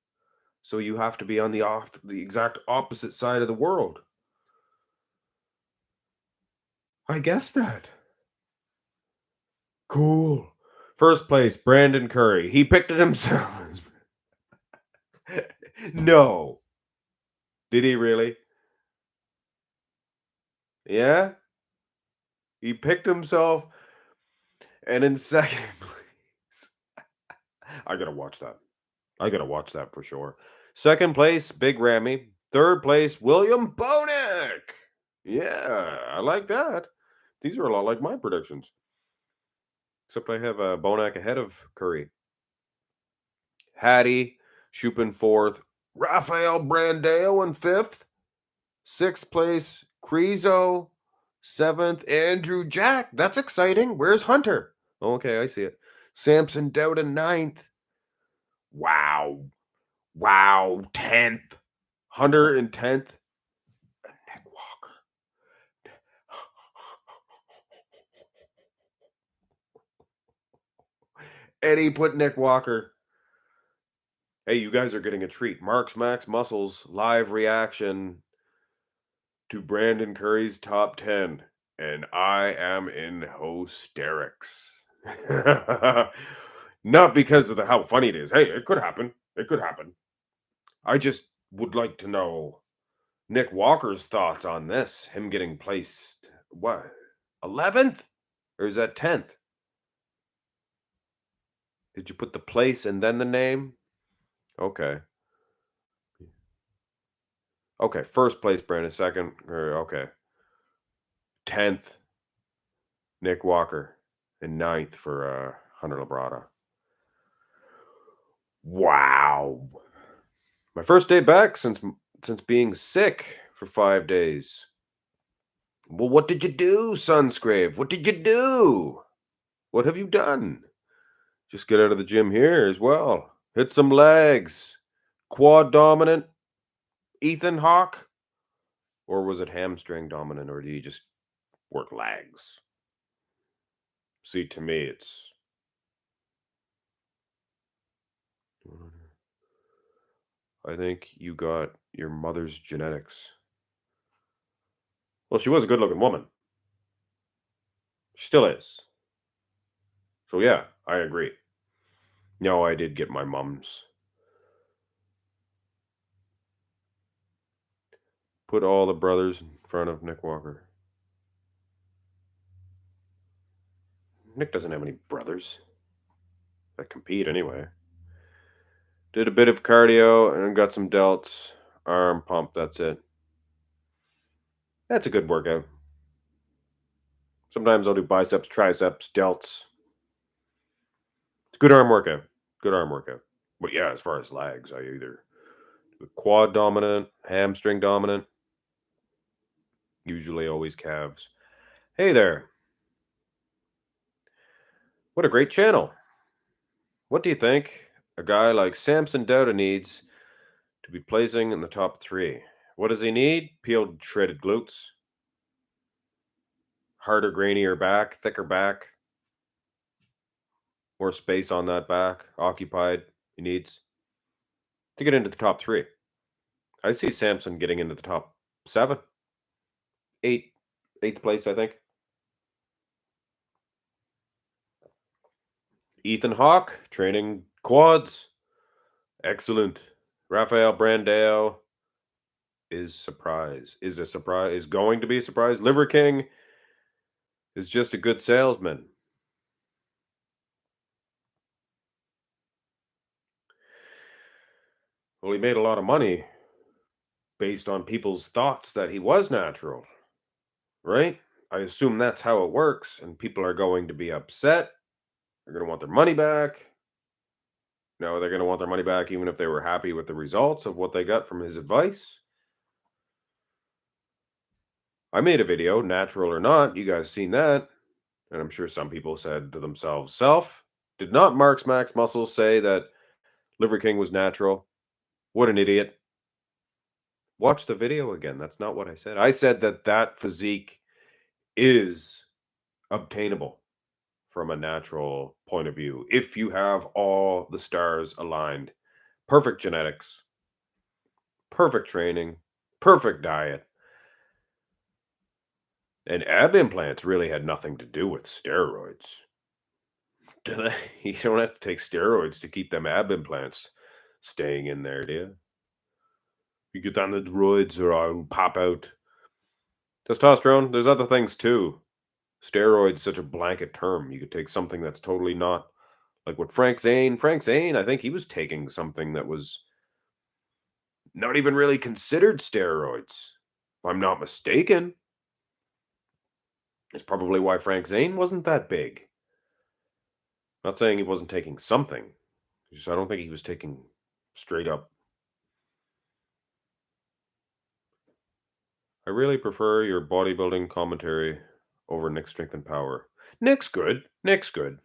So you have to be on the exact opposite side of the world. I guessed that. Cool. First place, Brandon Curry. He picked it himself. No. Did he really? Yeah? He picked himself. And in second place, I gotta watch that. I gotta watch that for sure. Second place, Big Rammy. Third place, William Bonac. Yeah, I like that. These are a lot like my predictions. Except I have Bonac ahead of Curry. Hattie, Shupin fourth. Rafael Brandeo in fifth. Sixth place, Krizo. Seventh, Andrew Jack. That's exciting. Where's Hunter? Okay, I see it. Samson Dauda ninth. Wow. 10th. Hunter in 10th. Nick Walker. Eddie put Nick Walker. Hey, you guys are getting a treat. Mark's Max Muscles live reaction to Brandon Curry's top 10. And I am in hysterics. Not because of how funny it is. Hey, it could happen. It could happen. I just would like to know Nick Walker's thoughts on this. Him getting placed, what, 11th? Or is that 10th? Did you put the place and then the name? Okay. Okay, first place, Brandon. Second, or okay. 10th, Nick Walker. And 9th for Hunter Labrada. Wow. My first day back since being sick for 5 days. Well, what did you do, Sunscrave? What did you do? What have you done? Just get out of the gym here as well. Hit some legs. Quad dominant, Ethan Hawke? Or was it hamstring dominant, or do you just work legs? See, to me, it's... I think you got your mother's genetics. Well, she was a good-looking woman. She still is. So yeah, I agree. No, I did get my mom's. Put all the brothers in front of Nick Walker. Nick doesn't have any brothers that compete anyway. Did a bit of cardio and got some delts. Arm pump, that's it. That's a good workout. Sometimes I'll do biceps, triceps, delts. It's good arm workout. Good arm workout. But yeah, as far as legs, I either Quad dominant, hamstring dominant, usually always calves. Hey there. What a great channel. What do you think a guy like Samson Dauda needs to be placing in the top 3? What does he need? Peeled, shredded glutes, harder, grainier back, thicker back, more space on that back, occupied. He needs to get into the top 3. I see Samson getting into the top 7, 8, 8th place, I think. Ethan Hawke, training quads. Excellent. Rafael Brandao is going to be a surprise. Liver King is just a good salesman. Well, he made a lot of money based on people's thoughts that he was natural, right? I assume that's how it works, and people are going to be upset. They're going to want their money back. No, they're going to want their money back even if they were happy with the results of what they got from his advice. I made a video, natural or not. You guys seen that? And I'm sure some people said to themselves, "Self, did not Mark's Max Muscles say that Liver King was natural? What an idiot." Watch the video again. That's not what I said. I said that that physique is obtainable from a natural point of view if you have all the stars aligned. Perfect genetics, perfect training, perfect diet. And ab implants really had nothing to do with steroids. Do they? You don't have to take steroids to keep them ab implants staying in there, do you? You get on the roids or I'll pop out. Testosterone, there's other things too. Steroids such a blanket term. You could take something that's totally not like what Frank Zane, I think he was taking something that was not even really considered steroids. If I'm not mistaken. It's probably why Frank Zane wasn't that big. Not saying he wasn't taking something. Just I don't think he was taking straight up. I really prefer your bodybuilding commentary over Nick's Strength and Power. Nick's good. Nick's good.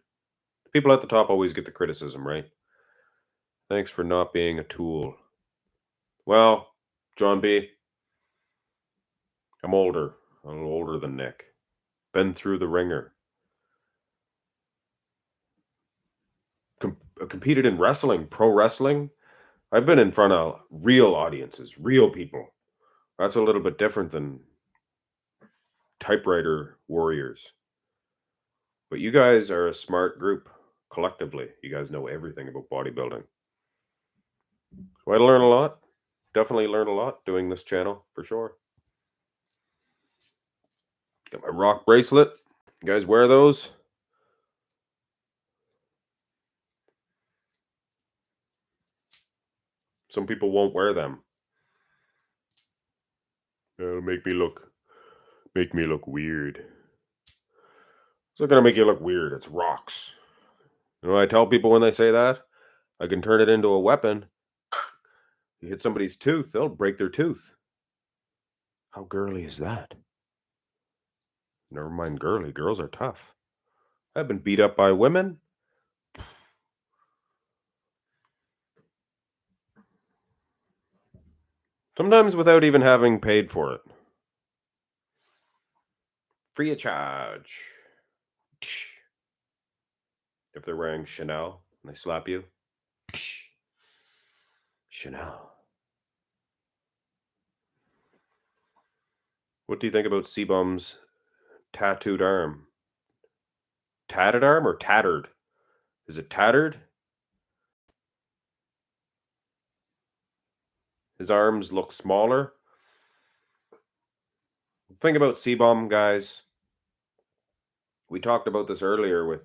People at the top always get the criticism, right? Thanks for not being a tool. Well, John B., I'm older. I'm a little older than Nick. Been through the ringer. Competed in wrestling, pro wrestling. I've been in front of real audiences, real people. That's a little bit different than typewriter warriors. But you guys are a smart group collectively. You guys know everything about bodybuilding. So I learn a lot. Definitely learn a lot doing this channel for sure. Got my rock bracelet. You guys wear those? Some people won't wear them. It'll make me look weird. It's not gonna make you look weird. It's rocks. You know what I tell people when they say that? I can turn it into a weapon. You hit somebody's tooth, they'll break their tooth. How girly is that? Never mind girly. Girls are tough. I've been beat up by women. Sometimes without even having paid for it. Free of charge. If they're wearing Chanel and they slap you. Chanel. What do you think about Seabum's tattooed arm? Tatted arm or tattered? Is it tattered? His arms look smaller. Think about Seabum, guys. We talked about this earlier with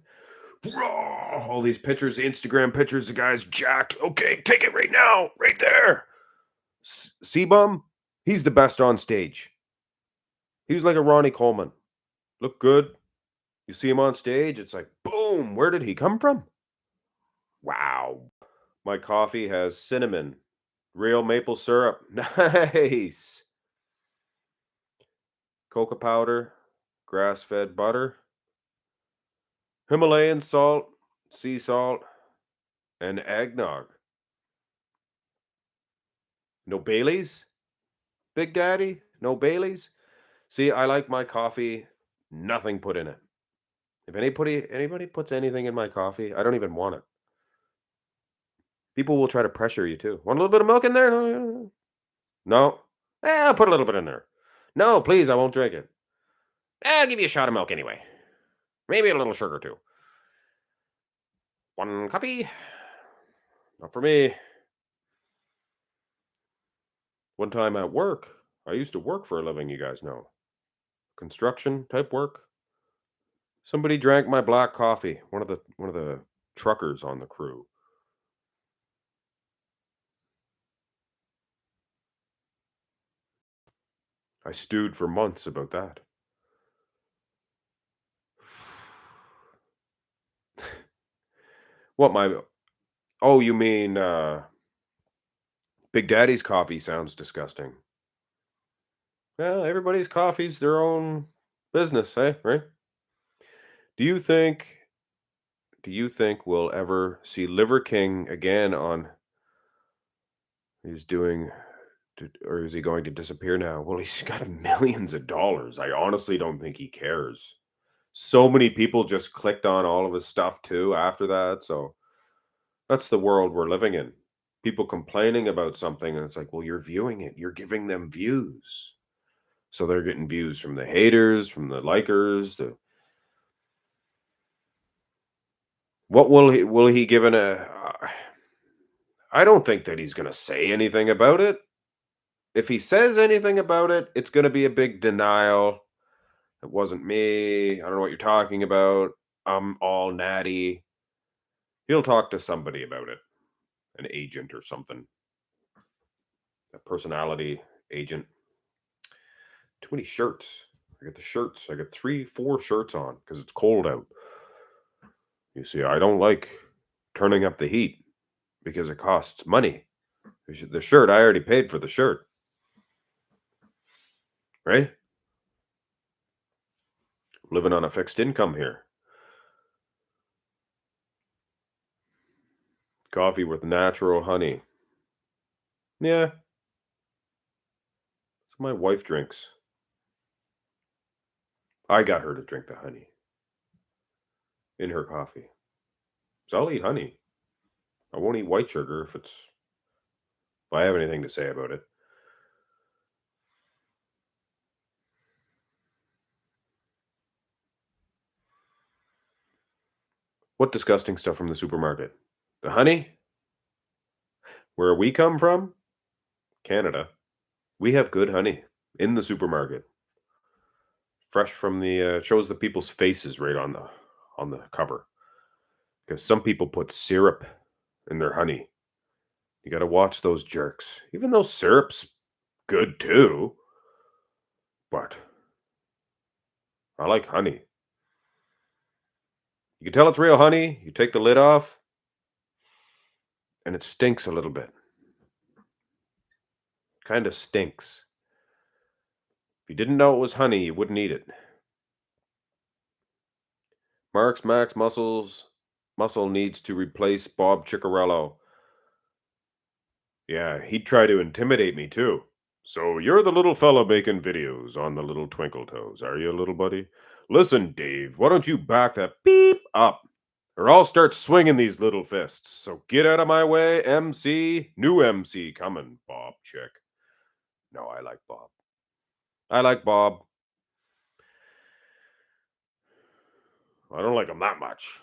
all these pictures, Instagram pictures, the guy's jacked. Okay, take it right now, right there. Seabum, he's the best on stage. He's like a Ronnie Coleman. Look good. You see him on stage, it's like, boom, where did he come from? Wow. My coffee has cinnamon Real maple syrup. Nice. Cocoa powder, grass-fed butter, Himalayan salt, sea salt, and eggnog. No Baileys, Big Daddy? No Baileys? See, I like my coffee, nothing put in it. If anybody puts anything in my coffee, I don't even want it. People will try to pressure you too. Want a little bit of milk in there? No. No? I'll put a little bit in there. No, please, I won't drink it. I'll give you a shot of milk anyway. Maybe a little sugar too. One coffee? Not for me. One time at work, I used to work for a living, you guys know. Construction type work. Somebody drank my black coffee. One of the truckers on the crew. I stewed for months about that. What my Oh, you mean Big Daddy's coffee sounds disgusting. Well, everybody's coffee's their own business, eh? Right? Do you think do you think we'll ever see Liver King again on he's doing or is he going to disappear now? Well, he's got millions of dollars. I honestly don't think he cares. So many people just clicked on all of his stuff too after that. So that's the world we're living in. People complaining about something, and it's like, well, you're viewing it, you're giving them views. So they're getting views from the haters, from the likers. What will he give an I don't think that he's going to say anything about it. If he says anything about it, it's going to be a big denial. It wasn't me. I don't know what you're talking about. I'm all natty. He'll talk to somebody about it, an agent or something, a personality agent. Too many shirts. I got the shirts. I got 3, 4 shirts on because it's cold out. You see, I don't like turning up the heat because it costs money. The shirt, I already paid for the shirt, right? Living on a fixed income here. Coffee with natural honey. Yeah, that's what my wife drinks. I got her to drink the honey in her coffee. So I'll eat honey. I won't eat white sugar if I have anything to say about it. What disgusting stuff from the supermarket? The honey? Where we come from? Canada. We have good honey in the supermarket. Fresh from the shows the people's faces right on the cover. Because some people put syrup in their honey. You got to watch those jerks. Even though syrup's good too, but I like honey. You can tell it's real honey. You take the lid off, and it stinks a little bit. Kind of stinks. If you didn't know it was honey, you wouldn't eat it. Mark's Max Muscle needs to replace Bob Ciccarello. Yeah, he'd try to intimidate me too. So you're the little fella making videos on the little twinkle toes, are you, little buddy? Listen, Dave, why don't you back that beep up? Or I'll start swinging these little fists. So get out of my way, MC. New MC coming, Bob Chick. No, I like Bob. I like Bob. I don't like him that much.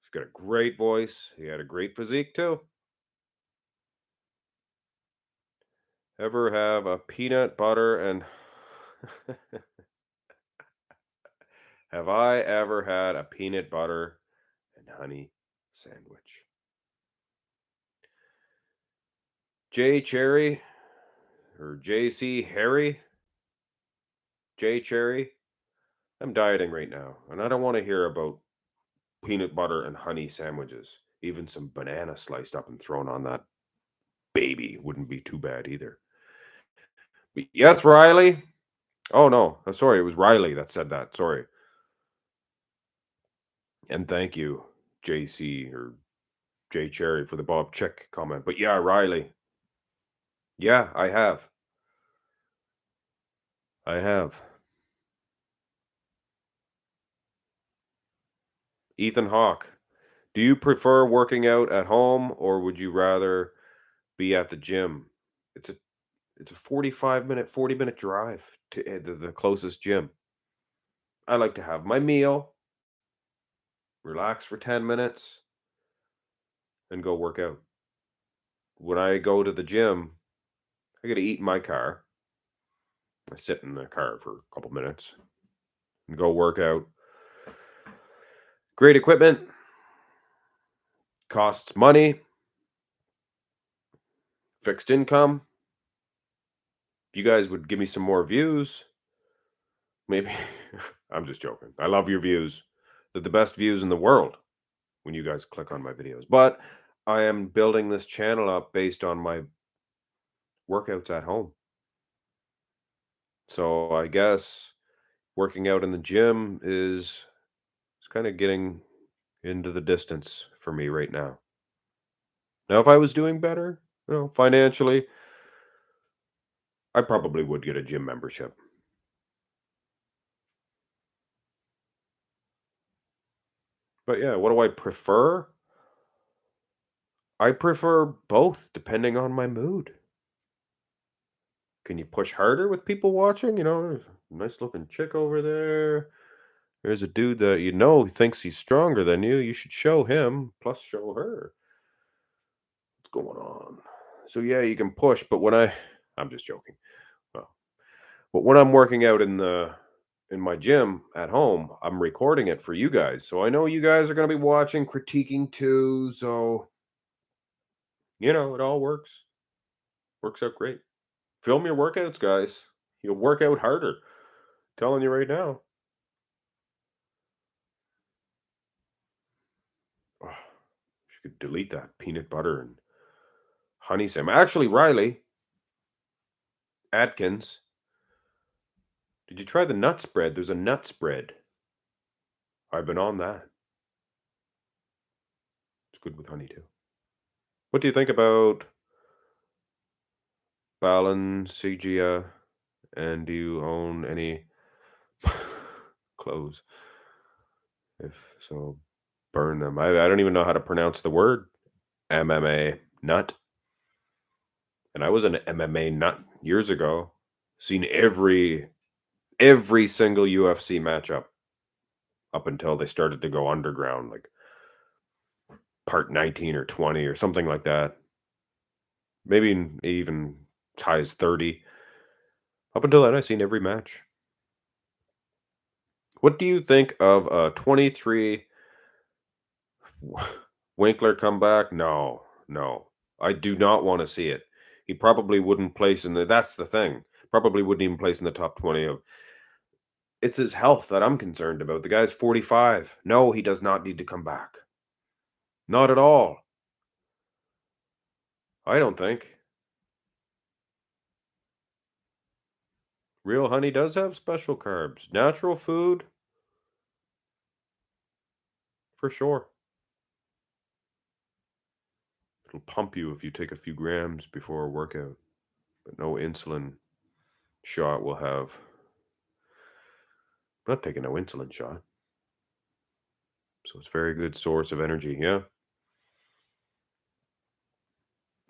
He's got a great voice. He had a great physique too. Ever have a peanut butter and have I ever had a peanut butter and honey sandwich? J Cherry or JC Harry? J Cherry? I'm dieting right now and I don't want to hear about peanut butter and honey sandwiches. Even some banana sliced up and thrown on that. baby wouldn't be too bad either. But yes, Riley. Oh no, sorry, it was Riley that said that. Sorry. And thank you, JC or J Cherry for the Bob Chick comment. But yeah, Riley. Yeah, I have. I have. Ethan Hawke. Do you prefer working out at home or would you rather be at the gym? It's a it's a 45-minute, 40-minute drive to the closest gym. I like to have my meal, relax for 10 minutes, and go work out. When I go to the gym, I got to eat in my car. I sit in the car for a couple minutes and go work out. Great equipment, costs money, fixed income. If you guys would give me some more views, maybe I'm just joking. I love your views. They're the best views in the world when you guys click on my videos. But I am building this channel up based on my workouts at home. So I guess working out in the gym is kind of getting into the distance for me right now. Now, if I was doing better, financially, I probably would get a gym membership. But yeah, what do I prefer? I prefer both depending on my mood. Can you push harder with people watching? There's a nice looking chick over there. There's a dude that thinks he's stronger than you. You should show him, plus show her. What's going on? So yeah, you can push, but I'm just joking. Well, but when I'm working out in my gym at home, I'm recording it for you guys. So I know you guys are going to be watching, critiquing too. So, it all works. Works out great. Film your workouts, guys. You'll work out harder. Telling you right now. Oh, you could delete that peanut butter and honey sam. Actually, Riley Atkins, did you try the nut spread? There's a nut spread. I've been on that. It's good with honey too. What do you think about Balenciaga? And do you own any clothes? If so, burn them. I don't even know how to pronounce the word MMA nut. And I was an MMA nut years ago. Seen every single UFC matchup up until they started to go underground, like part 19 or 20 or something like that. Maybe even as high as 30. Up until then, I've seen every match. What do you think of a 23 Winkler comeback? No, no. I do not want to see it. He probably wouldn't place that's the thing. Probably wouldn't even place in the top 20 of. It's his health that I'm concerned about. The guy's 45. No, he does not need to come back. Not at all. I don't think. Real honey does have special carbs. Natural food, for sure. It'll pump you if you take a few grams before a workout. But no insulin shot will have. I'm not taking no insulin shot. So it's a very good source of energy. Yeah.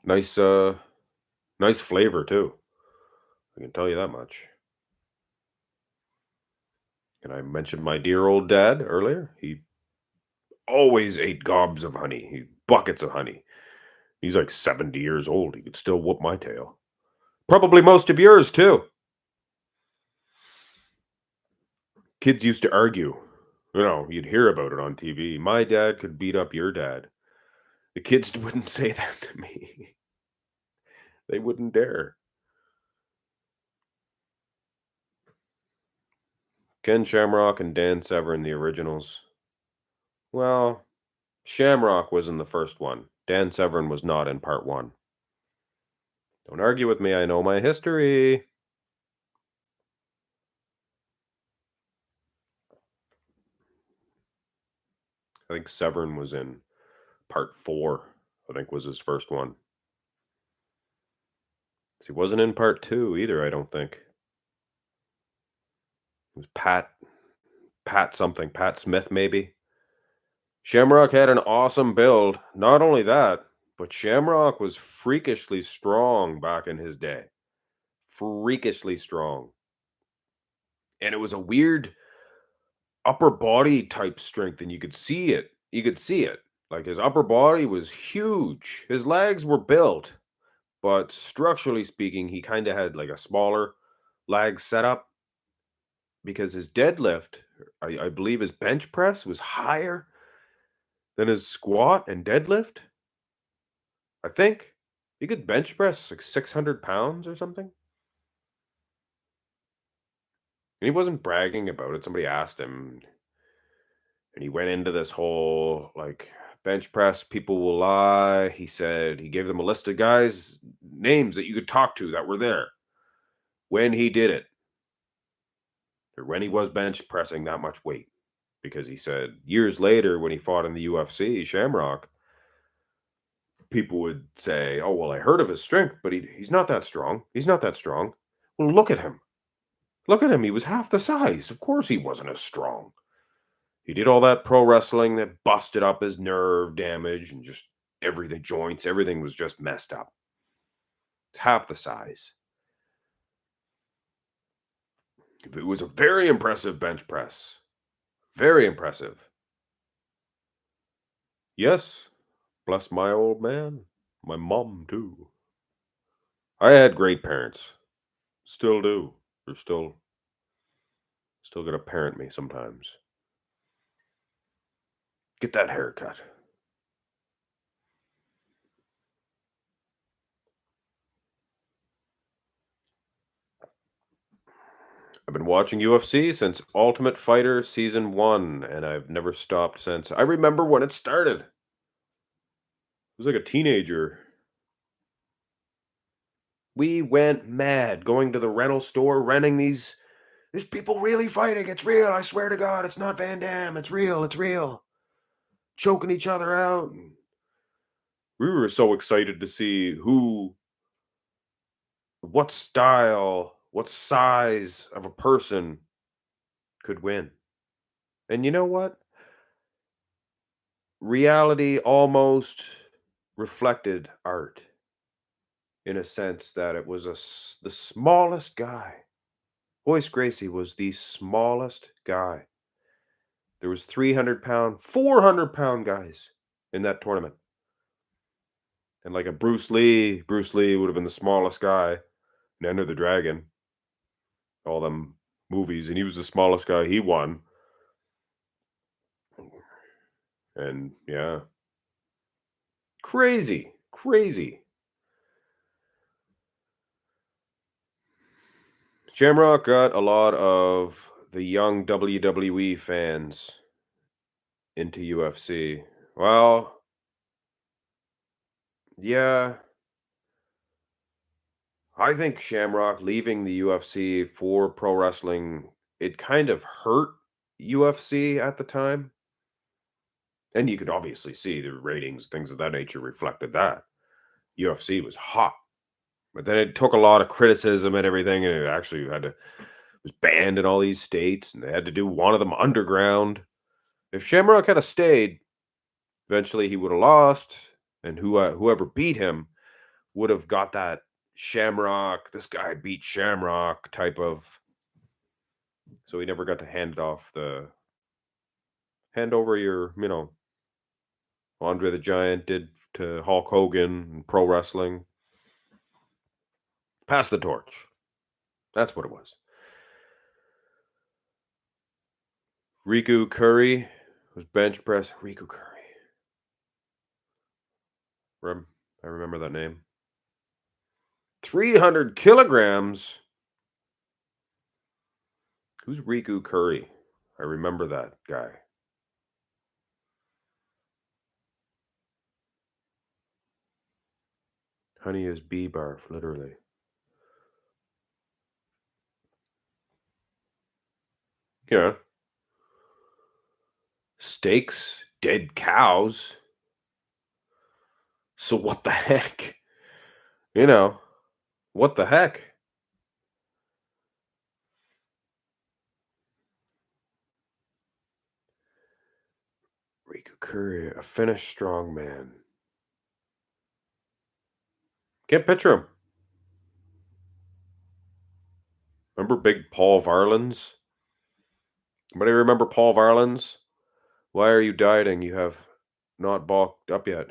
Nice nice flavor too. I can tell you that much. And I mentioned my dear old dad earlier. He always ate gobs of honey, buckets of honey. He's like 70 years old. He could still whoop my tail. Probably most of yours too. Kids used to argue. You'd hear about it on TV. My dad could beat up your dad. The kids wouldn't say that to me. They wouldn't dare. Ken Shamrock and Dan Severn, the originals. Well, Shamrock was in the first one. Dan Severn was not in part one. Don't argue with me. I know my history. I think Severn was in part 4. I think was his first one. He wasn't in part 2 either, I don't think. It was Pat something, Pat Smith maybe. Shamrock had an awesome build. Not only that, but Shamrock was freakishly strong back in his day. Freakishly strong. And it was a weird upper body type strength, and you could see it. You could see it. Like his upper body was huge. His legs were built, but structurally speaking, he kind of had like a smaller leg setup because his deadlift, I believe his bench press was higher than his squat and deadlift. I think he could bench press like 600 pounds or something. And he wasn't bragging about it. Somebody asked him, and he went into this whole like bench press, people will lie. He said he gave them a list of guys, names that you could talk to that were there when he did it, or when he was bench pressing that much weight. Because he said years later, when he fought in the UFC, Shamrock, people would say, "Oh, well, I heard of his strength, but he's not that strong. He's not that strong." Well, look at him. Look at him. He was half the size. Of course, he wasn't as strong. He did all that pro wrestling that busted up his nerve damage and just everything, joints, everything was just messed up. It's half the size. It was a very impressive bench press. Very impressive. Yes, bless my old man. My mom, too. I had great parents. Still do. They're still gonna parent me sometimes. Get that haircut. I've been watching UFC since Ultimate Fighter Season 1, and I've never stopped since. I remember when it started. I was like a teenager. We went mad going to the rental store, renting these. There's people really fighting. It's real. I swear to God, it's not Van Damme. It's real. It's real. Choking each other out. We were so excited to see what style, what size of a person could win. And you know what? Reality almost reflected art in a sense that it was the smallest guy. Boyce Gracie was the smallest guy. There was 300-pound, 400-pound guys in that tournament. And like a Bruce Lee would have been the smallest guy in Enter the Dragon. All them movies, and he was the smallest guy. He won. And yeah, crazy, crazy. Shamrock got a lot of the young WWE fans into UFC. Well, yeah, I think Shamrock leaving the UFC for pro wrestling, it kind of hurt UFC at the time. And you could obviously see the ratings, things of that nature reflected that. UFC was hot. But then it took a lot of criticism and everything, and it actually was banned in all these states, and they had to do one of them underground. If Shamrock had stayed, eventually he would have lost, and whoever beat him would have got that Shamrock, this guy beat Shamrock type of. So he never got to hand over your, Andre the Giant did to Hulk Hogan and pro wrestling. Pass the torch. That's what it was. Riku Curry was bench press. Riku Curry. I remember that name. 300 kilograms. Who's Riku Curry? I remember that guy. Honey is bee barf, literally. Yeah. Steaks, dead cows. So what the heck? You know, what the heck? Riku Curry, a Finnish strongman. Can't picture him. Remember big Paul Varlins? Anybody remember Paul Varlins? Why are you dieting? You have not bulked up yet.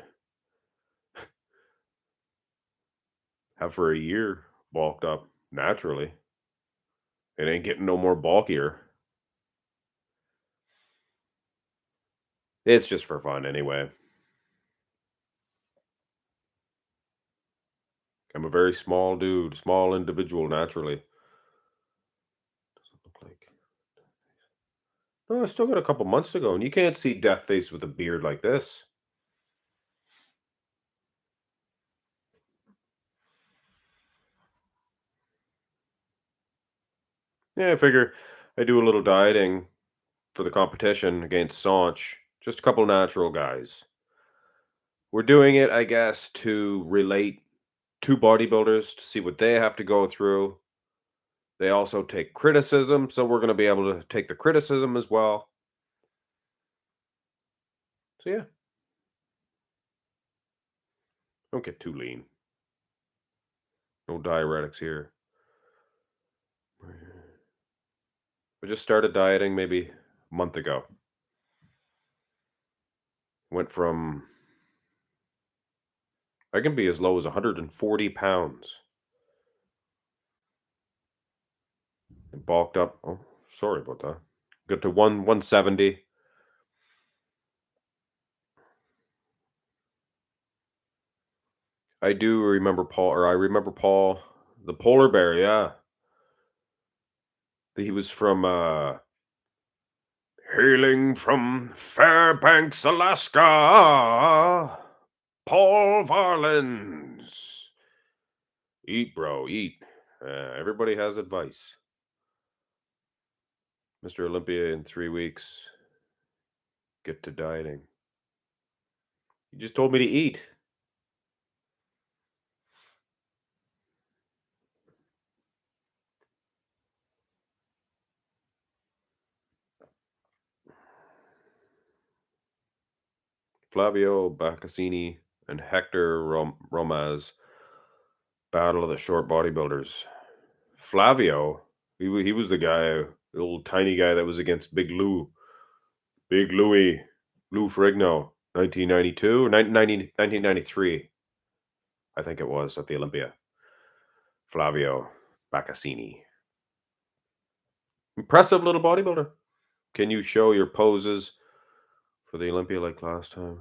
Have for a year bulked up naturally. It ain't getting no more bulkier. It's just for fun anyway. I'm a very small dude, small individual naturally. Doesn't look like. No, I still got a couple months to go, and you can't see Death Face with a beard like this. Yeah, I figure I do a little dieting for the competition against Sanch. Just a couple natural guys. We're doing it, I guess, to relate to bodybuilders to see what they have to go through. They also take criticism, so we're going to be able to take the criticism as well. So yeah, don't get too lean. No diuretics here. I just started dieting maybe a month ago. Went from I can be as low as 140 pounds and bulked up. Oh, sorry about that. Got to 170. I do remember Paul, or I remember Paul, the polar bear. Yeah, he was from hailing from Fairbanks, Alaska. Paul Varlins. Eat, bro, eat. Everybody has advice. Mr. Olympia in 3 weeks. Get to dieting. You just told me to eat. Flavio Baccassini and Hector Romaz. Battle of the short bodybuilders. Flavio, he was the guy, the old tiny guy that was against Big Lou. Big Louie. Lou Ferrigno. 1992 or 1993. I think it was at the Olympia. Flavio Baccassini. Impressive little bodybuilder. Can you show your poses for the Olympia like last time?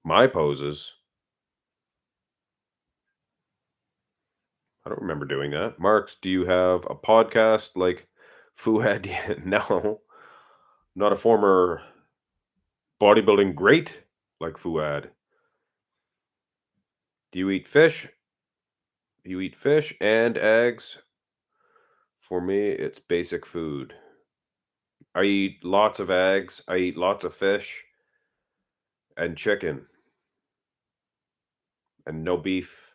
My poses? I don't remember doing that. Marks, do you have a podcast like Fuad? No. Not a former bodybuilding great like Fuad. Do you eat fish? Do you eat fish and eggs? For me, it's basic food. I eat lots of eggs. I eat lots of fish and chicken and no beef.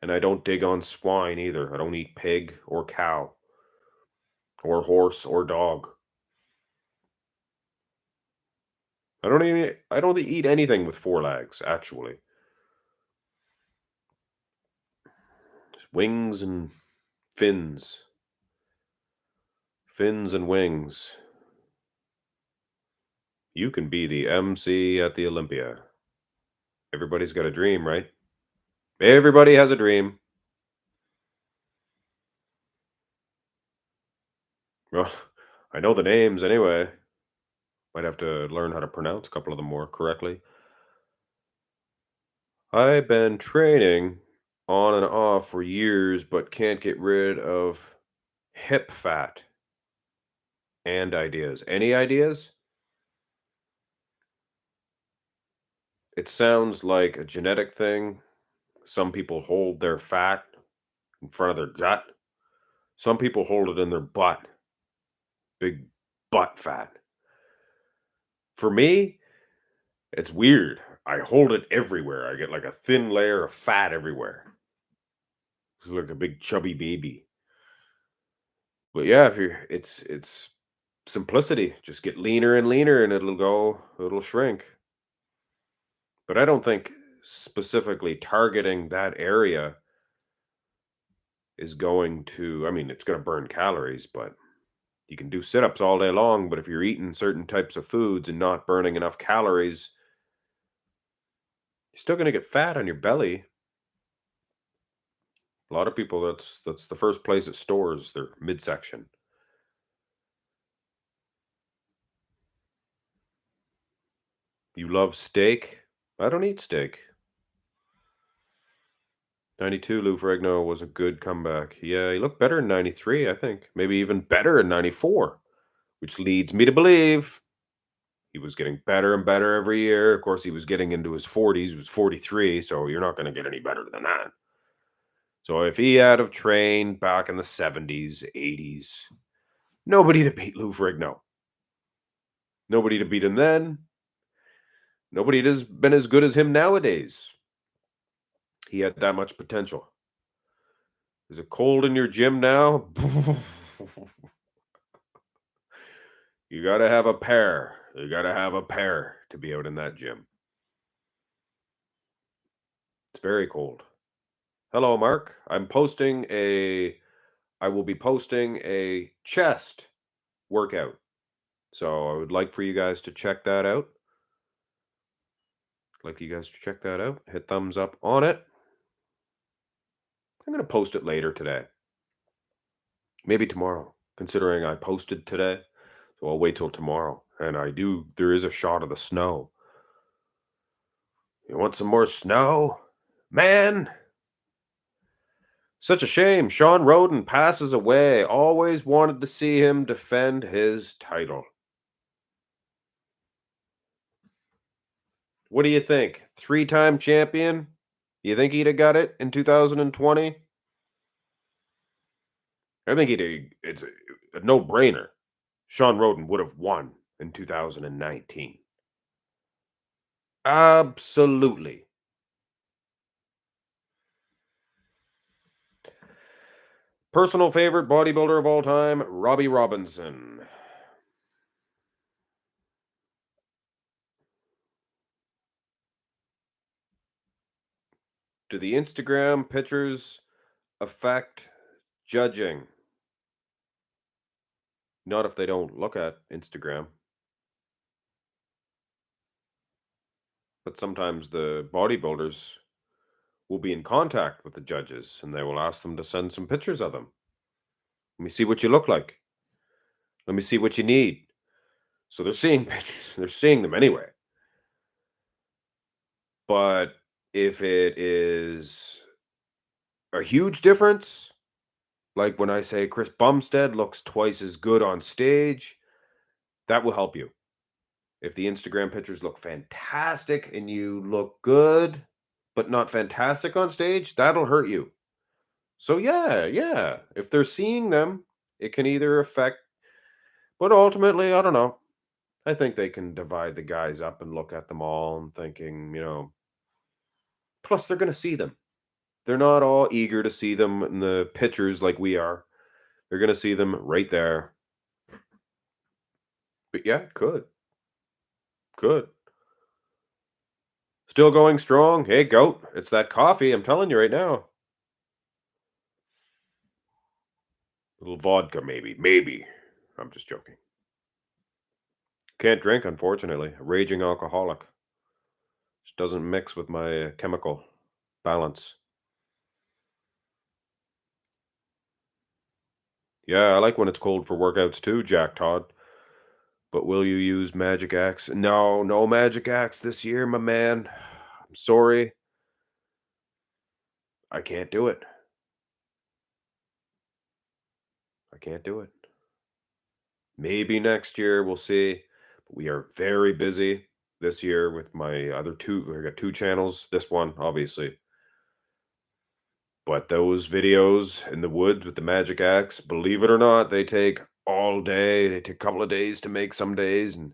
And I don't dig on swine either. I don't eat pig or cow or horse or dog. I don't eat anything with four legs, actually. Just wings and fins. Fins and wings. You can be the MC at the Olympia. Everybody's got a dream, right? Everybody has a dream. Well, I know the names anyway. Might have to learn how to pronounce a couple of them more correctly. I've been training on and off for years, but can't get rid of hip fat and ideas. Any ideas? It sounds like a genetic thing. Some people hold their fat in front of their gut. Some people hold it in their butt, big butt fat. For me, it's weird. I hold it everywhere. I get like a thin layer of fat everywhere. It's like a big chubby baby. But yeah, if you're it's simplicity. Just get leaner and leaner and it'll shrink. But I don't think specifically targeting that area is going to, I mean, it's going to burn calories, but you can do sit-ups all day long, but if you're eating certain types of foods and not burning enough calories, you're still going to get fat on your belly. A lot of people, that's the first place it stores their midsection. You love steak? I don't eat steak. 92 Lou Ferrigno was a good comeback. Yeah, he looked better in 93, I think. Maybe even better in 94, which leads me to believe he was getting better and better every year. Of course, he was getting into his 40s. He was 43, so you're not going to get any better than that. So if he had have trained back in the 70s, 80s, nobody to beat Lou Ferrigno. Nobody to beat him then. Nobody has been as good as him nowadays. He had that much potential. Is it cold in your gym now? You got to have a pair. You got to have a pair to be out in that gym. It's very cold. Hello, Mark. I will be posting a chest workout. So I would like for you guys to check that out. Hit thumbs up on it. I'm going to post it later today. Maybe tomorrow, considering I posted today. So I'll wait till tomorrow. And there is a shot of the snow. You want some more snow? Man, such a shame. Sean Roden passes away. Always wanted to see him defend his title. What do you think? 3-time champion? You think he'd have got it in 2020? I think it's a no-brainer. Sean Roden would have won in 2019. Absolutely. Personal favorite bodybuilder of all time, Robbie Robinson. Do the Instagram pictures affect judging? Not if they don't look at Instagram. But sometimes the bodybuilders will be in contact with the judges and they will ask them to send some pictures of them. Let me see what you look like. Let me see what you need. So they're seeing pictures, they're seeing them anyway. But if it is a huge difference, like when I say Chris Bumstead looks twice as good on stage, that will help you. If the Instagram pictures look fantastic and you look good, but not fantastic on stage, that'll hurt you. So yeah. If they're seeing them, it can either affect, but ultimately, I don't know. I think they can divide the guys up and look at them all and thinking, plus they're going to see them. They're not all eager to see them in the pictures like we are. They're going to see them right there. But yeah, could. Still going strong. Hey, goat, it's that coffee. I'm telling you right now. A little vodka, maybe. Maybe. I'm just joking. Can't drink, unfortunately. A raging alcoholic. Just doesn't mix with my chemical balance. Yeah, I like when it's cold for workouts too, Jack Todd. But will you use Magic Axe? No, no Magic Axe this year, my man. I'm sorry. I can't do it. I can't do it. Maybe next year, we'll see. But we are very busy. this year with my other two. I got two channels. This one, obviously. But those videos in the woods with the magic axe, believe it or not, they take all day. They take a couple of days to make some days. And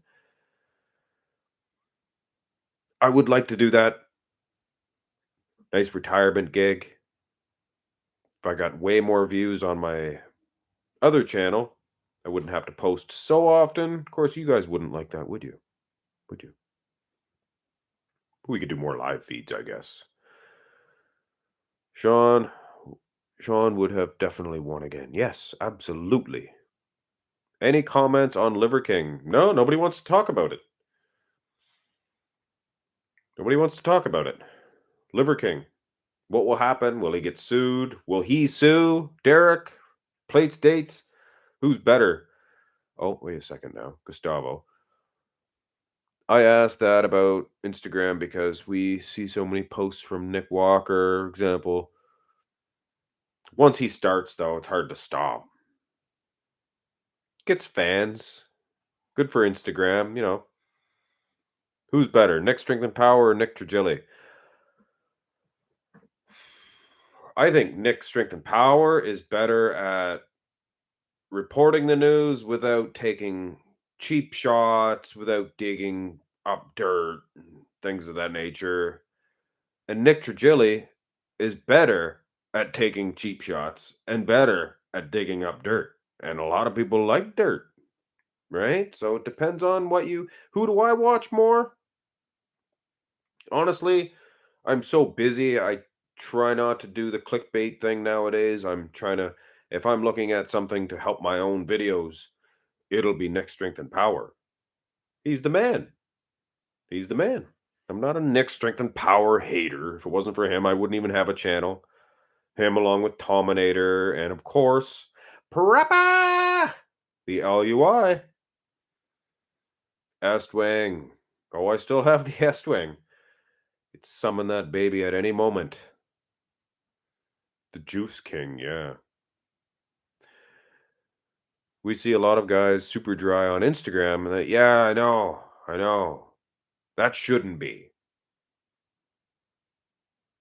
I would like to do that. Nice retirement gig. If I got way more views on my other channel, I wouldn't have to post so often. Of course, you guys wouldn't like that, would you? Would you? We could do more live feeds, I guess. Sean, Sean would have definitely won again. Yes, absolutely. Any comments on Liver King? No, nobody wants to talk about it. Nobody wants to talk about it. Liver King. What will happen? Will he get sued? Will he sue Derek? Plates, dates? Who's better? Oh, wait a second now. Gustavo. I asked that about Instagram because we see so many posts from Nick Walker, example. Once he starts, though, it's hard to stop. Gets fans. Good for Instagram, you know. Who's better, Nick Strength and Power or Nick Trigili? I think Nick Strength and Power is better at reporting the news without taking cheap shots, without digging up dirt, and things of that nature. And Nick Trigili is better at taking cheap shots and better at digging up dirt. And a lot of people like dirt, right? So it depends on who do I watch more? Honestly, I'm so busy. I try not to do the clickbait thing nowadays. If I'm looking at something to help my own videos, it'll be Nick Strength and Power. He's the man. He's the man. I'm not a Nick Strength and Power hater. If it wasn't for him, I wouldn't even have a channel. Him along with Tominator and, of course, Parappa! The LUI. Estwing. Oh, I still have the Estwing. It's summon that baby at any moment. The Juice King, yeah. We see a lot of guys super dry on Instagram, and yeah, I know. That shouldn't be.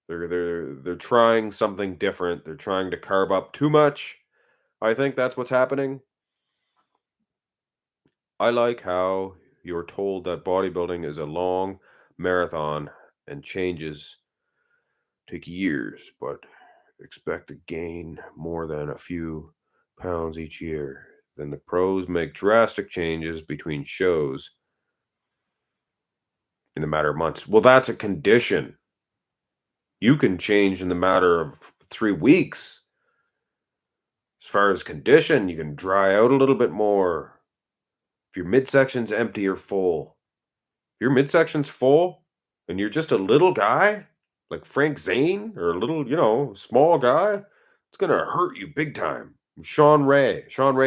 They're trying something different. They're trying to carb up too much. I think that's what's happening. I like how you're told that bodybuilding is a long marathon and changes take years, but expect to gain more than a few pounds each year. Then the pros make drastic changes between shows in the matter of months. Well, that's a condition. You can change in the matter of 3 weeks. As far as condition, you can dry out a little bit more. If your midsection's empty or full, if your midsection's full and you're just a little guy, like Frank Zane or a little, small guy, it's going to hurt you big time. Sean Ray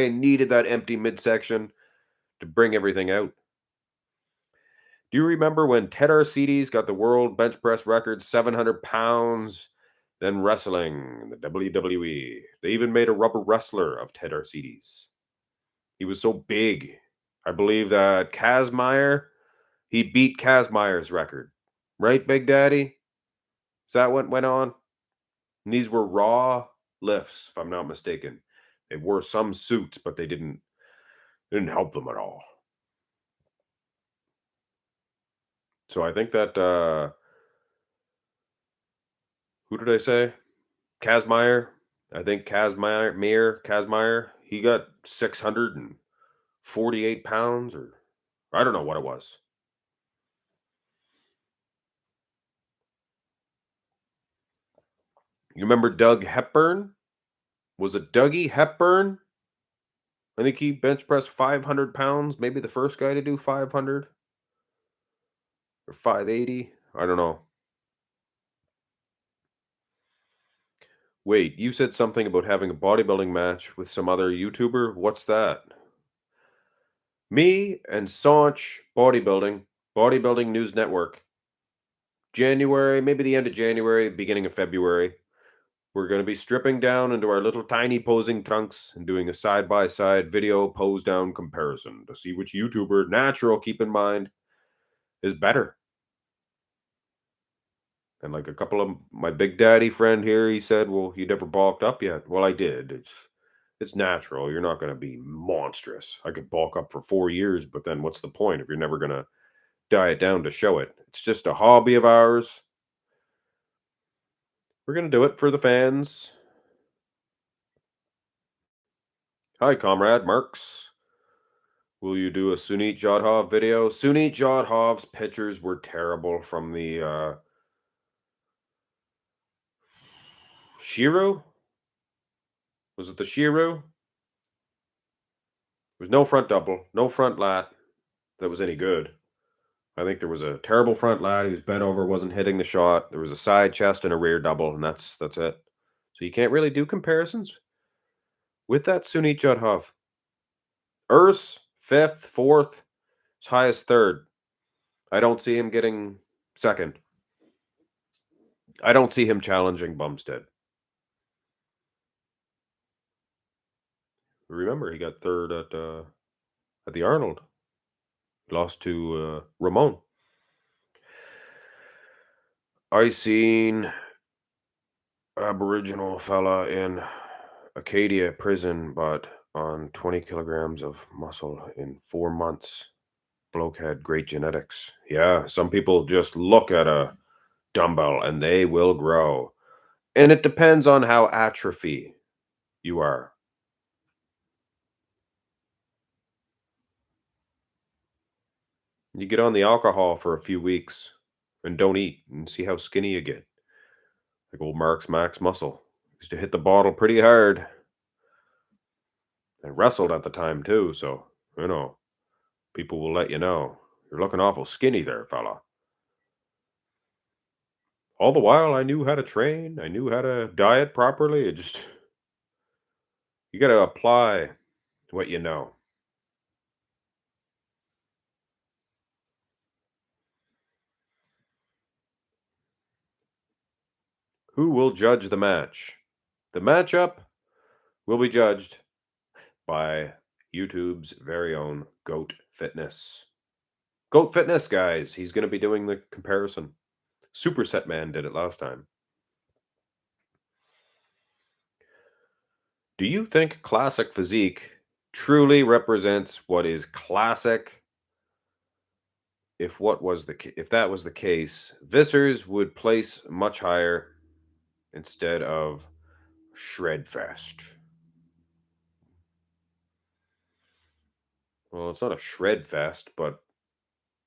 needed that empty midsection to bring everything out. Do you remember when Ted Arcides got the world bench press record, 700 pounds, then wrestling in the WWE? They even made a rubber wrestler of Ted Arcides. He was so big. I believe that he beat Kazmier's record. Right, Big Daddy? Is that what went on? And these were raw lifts, if I'm not mistaken. They wore some suits, but they didn't help them at all. So I think that who did I say? Kazmaier. I think Kazmaier, he got 648 pounds, or I don't know what it was. You remember Doug Hepburn? Was it Dougie Hepburn? I think he bench pressed 500 pounds, maybe the first guy to do 500 or 580. I don't know. Wait, you said something about having a bodybuilding match with some other YouTuber? What's that? Me and Saunch Bodybuilding News Network. January, maybe the end of January, beginning of February. We're going to be stripping down into our little tiny posing trunks and doing a side-by-side video pose down comparison to see which YouTuber, natural, keep in mind, is better. And like a couple of my big daddy friend here, he said, "Well, you never bulked up yet." Well, I did. It's natural. You're not going to be monstrous. I could bulk up for 4 years, but then what's the point if you're never going to diet down to show it? It's just a hobby of ours. We're going to do it for the fans. Hi, comrade Marks. Will you do a Sunit Jodhov video? Sunit Jodhov's pictures were terrible from the Shiru. Was it the Shiru? There was no front double, no front lat that was any good. I think there was a terrible front lat. He was bent over, wasn't hitting the shot. There was a side chest and a rear double, and that's it. So you can't really do comparisons with that Sunit Jodhov. Urs, fifth, fourth, as high as third. I don't see him getting second. I don't see him challenging Bumstead. Remember, he got third at the Arnold. He lost to Ramon. I seen Aboriginal fella in Acadia prison, but on 20 kilograms of muscle in 4 months. Bloke had great genetics. Yeah, some people just look at a dumbbell and they will grow. And it depends on how atrophy you are. You get on the alcohol for a few weeks and don't eat and see how skinny you get. Like old Mark's Max Muscle. Used to hit the bottle pretty hard. And wrestled at the time too, so people will let you know. You're looking awful skinny there, fella. All the while I knew how to train, I knew how to diet properly. It just you gotta apply what you know. Who will judge the match? The matchup will be judged by YouTube's very own Goat Fitness. Goat Fitness, guys. He's going to be doing the comparison. Superset Man did it last time. Do you think classic physique truly represents what is classic? If that was the case, Vissers would place much higher instead of Shredfest. Well, it's not a shred fest, but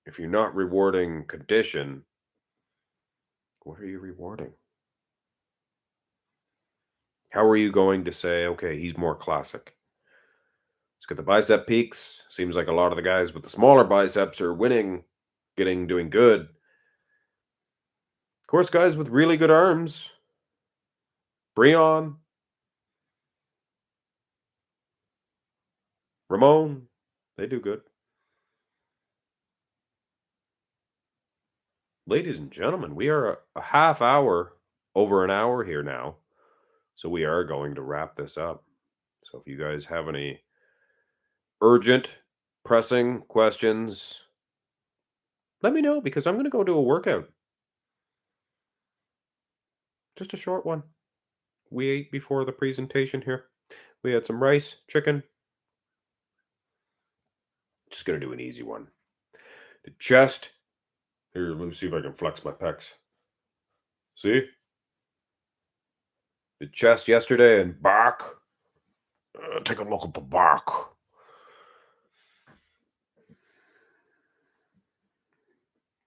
if you're not rewarding condition, what are you rewarding? How are you going to say, okay, he's more classic? Let's get the bicep peaks. Seems like a lot of the guys with the smaller biceps are winning, doing good. Of course, guys with really good arms, Breon, Ramon, they do good. Ladies and gentlemen, we are a half hour over an hour here now. So we are going to wrap this up. So if you guys have any urgent, pressing questions, let me know because I'm going to go do a workout. Just a short one. We ate before the presentation here. We had some rice, chicken. Just going to do an easy one. The chest. Here, let me see if I can flex my pecs. See? The chest yesterday and back. Take a look at the back.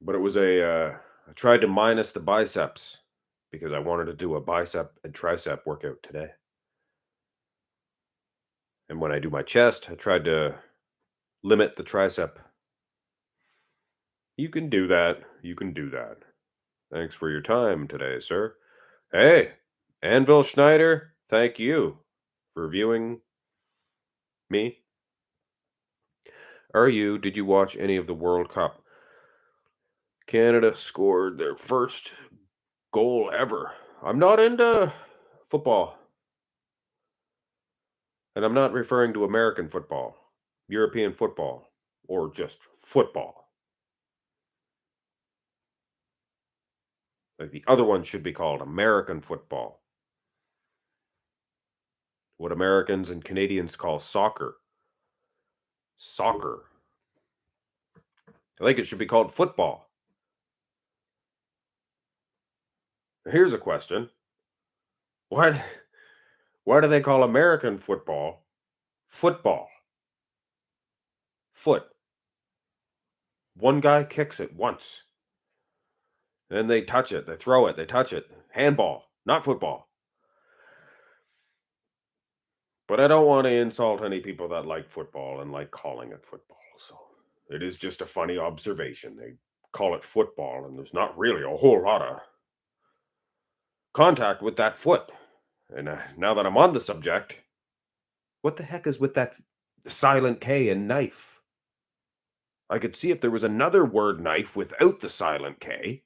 But it was I tried to minus the biceps because I wanted to do a bicep and tricep workout today. And when I do my chest, I tried to limit the tricep. You can do that. You can do that. Thanks for your time today, sir. Hey, Anvil Schneider, thank you for viewing me. Did you watch any of the World Cup? Canada scored their first goal ever. I'm not into football. And I'm not referring to American football, European football, or just football. Like the other one should be called American football. What Americans and Canadians call soccer. Soccer. I think it should be called football. Here's a question. Why why do they call American football football? Foot. One guy kicks it once. Then they touch it, they throw it, they touch it. Handball, not football. But I don't want to insult any people that like football and like calling it football. So it is just a funny observation. They call it football, and there's not really a whole lot of contact with that foot. And now that I'm on the subject, what the heck is with that silent K and knife? I could see if there was another word knife without the silent K.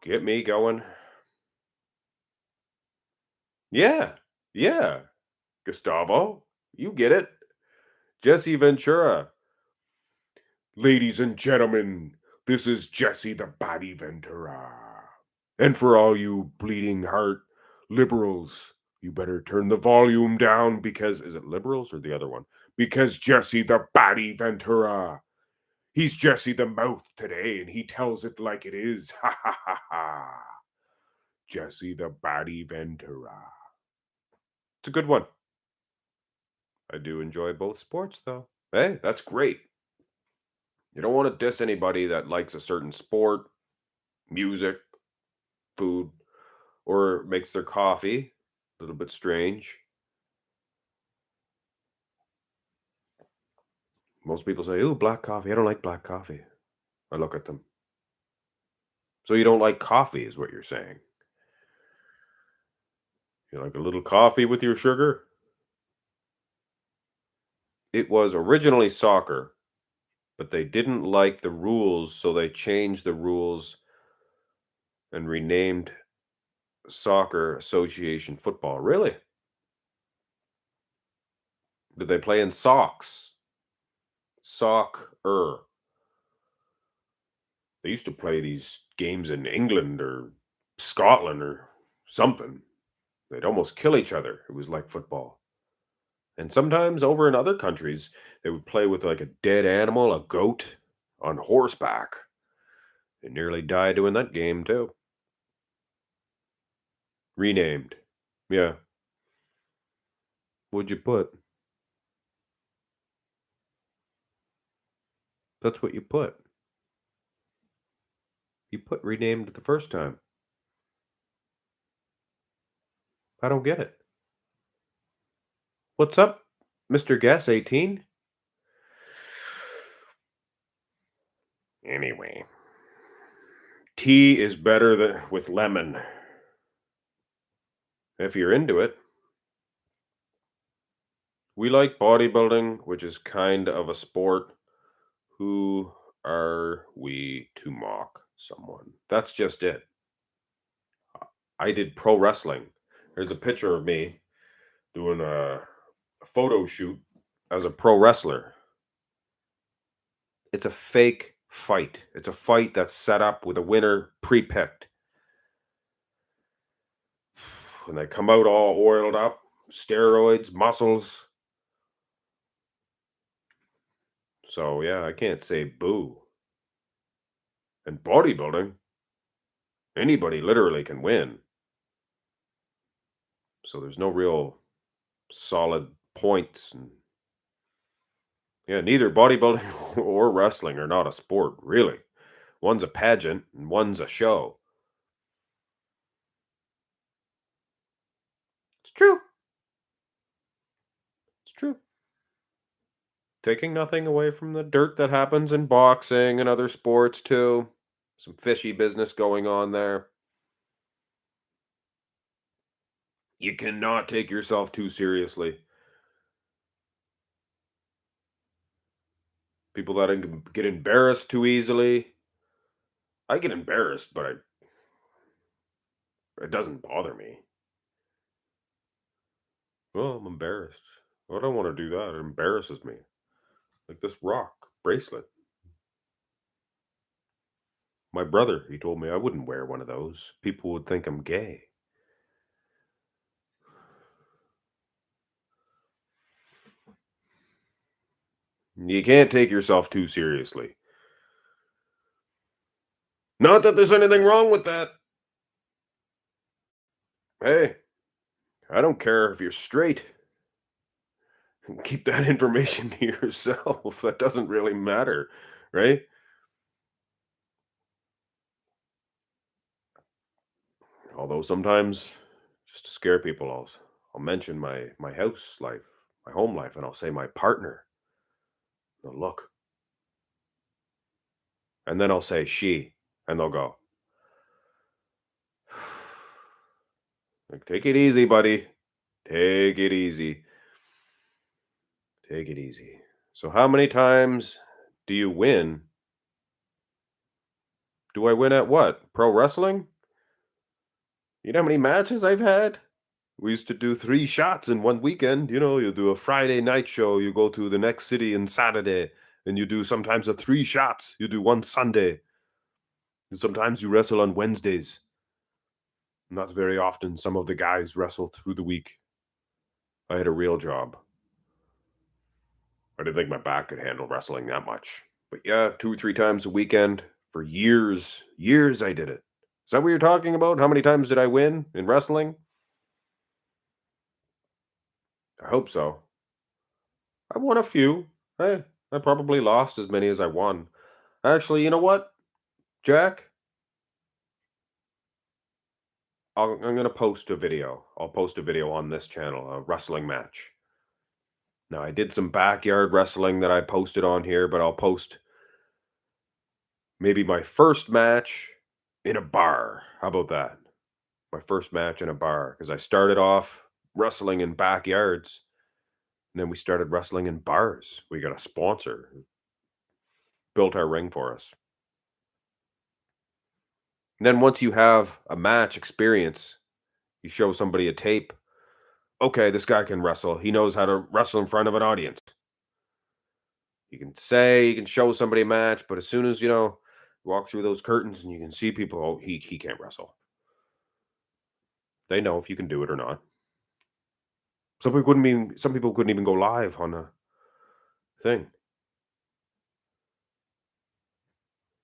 Get me going. Yeah, yeah. Gustavo, you get it. Jesse Ventura. Ladies and gentlemen, this is Jesse the Body Ventura. And for all you bleeding heart liberals, you better turn the volume down because, is it liberals or the other one? Because Jesse the Body Ventura. He's Jesse the Mouth today and he tells it like it is. Ha ha ha ha. Jesse the Body Ventura. It's a good one. I do enjoy both sports though. Hey, that's great. You don't want to diss anybody that likes a certain sport, music, food, or makes their coffee a little bit strange. Most people say, "Ooh, black coffee." I don't like black coffee. I look at them. So you don't like coffee, is what you're saying? You like a little coffee with your sugar? It was originally soccer, but they didn't like the rules, so they changed the rules and renamed Soccer Association football. Really? Did they play in socks? Soccer. They used to play these games in England or Scotland or something. They'd almost kill each other. It was like football. And sometimes over in other countries, they would play with like a dead animal, a goat, on horseback. They nearly died doing that game too. Renamed. Yeah. What'd you put? That's what you put. You put renamed the first time. I don't get it. What's up, Mr. Guess 18? Anyway, tea is better than with lemon. If you're into it. We like bodybuilding, which is kind of a sport. Who are we to mock someone? That's just it. I did pro wrestling. There's a picture of me doing a photo shoot as a pro wrestler. It's a fake fight. It's a fight that's set up with a winner pre-picked. And they come out all oiled up, steroids, muscles. So yeah, I can't say boo. And bodybuilding, anybody literally can win. So there's no real solid points. And yeah, neither bodybuilding or wrestling are not a sport, really. One's a pageant and one's a show. It's true. It's true. Taking nothing away from the dirt that happens in boxing and other sports too. Some fishy business going on there. You cannot take yourself too seriously. People that get embarrassed too easily. I get embarrassed, but it doesn't bother me. Well, I'm embarrassed. I don't want to do that. It embarrasses me. Like this rock bracelet. My brother, he told me I wouldn't wear one of those. People would think I'm gay. You can't take yourself too seriously. Not that there's anything wrong with that. Hey, I don't care if you're straight. Keep that information to yourself. That doesn't really matter, right? Although sometimes, just to scare people, I'll mention my house life, my home life, and I'll say my partner. They'll look, and then I'll say she, and they'll go, like, take it easy, buddy. Take it easy. Take it easy. So, how many times do you win? Do I win at what? Pro wrestling? You know how many matches I've had? We used to do 3 shots in one weekend. You do a Friday night show, you go to the next city on Saturday, and you do sometimes a 3 shots. You do one Sunday, and sometimes you wrestle on Wednesdays. Not very often. Some of the guys wrestle through the week. I had a real job. I didn't think my back could handle wrestling that much. But yeah, 2 or 3 times a weekend for years. Years I did it. Is that what you're talking about? How many times did I win in wrestling? I hope so. I won a few. I probably lost as many as I won. Actually, you know what, Jack? I'm gonna post a video. I'll post a video on this channel, a wrestling match. Now, I did some backyard wrestling that I posted on here, but I'll post maybe my first match in a bar. How about that? My first match in a bar, because I started off wrestling in backyards, and then we started wrestling in bars. We got a sponsor who built our ring for us. And then once you have a match experience, you show somebody a tape. Okay, this guy can wrestle. He knows how to wrestle in front of an audience. You can show somebody a match, but as soon as, walk through those curtains and you can see people, oh, he can't wrestle. They know if you can do it or not. Some people couldn't even go live on a thing.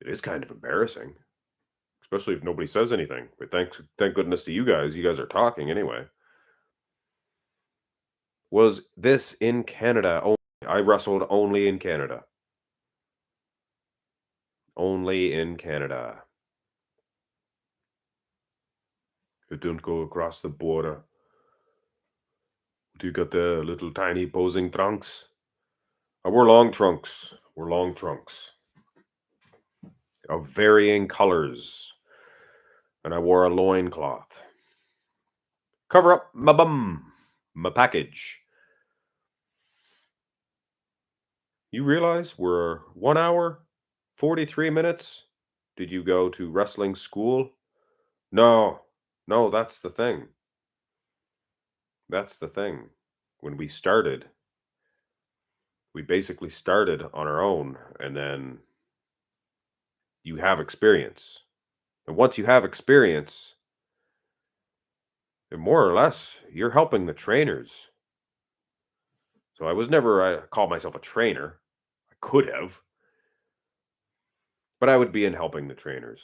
It is kind of embarrassing, especially if nobody says anything. But thank goodness to you guys. You guys are talking anyway. Was this in Canada only? I wrestled only in Canada. Only in Canada. You don't go across the border. Do you got the little tiny posing trunks? I wore long trunks. Wore long trunks of varying colors. And I wore a loincloth. Cover up my bum, my package. You realize we're 1 hour, 43 minutes? Did you go to wrestling school? No, no, that's the thing. That's the thing. When we basically started on our own, and then you have experience. And once you have experience, and more or less, you're helping the trainers. So I was never, I call myself a trainer. I could have, but I would be in helping the trainers.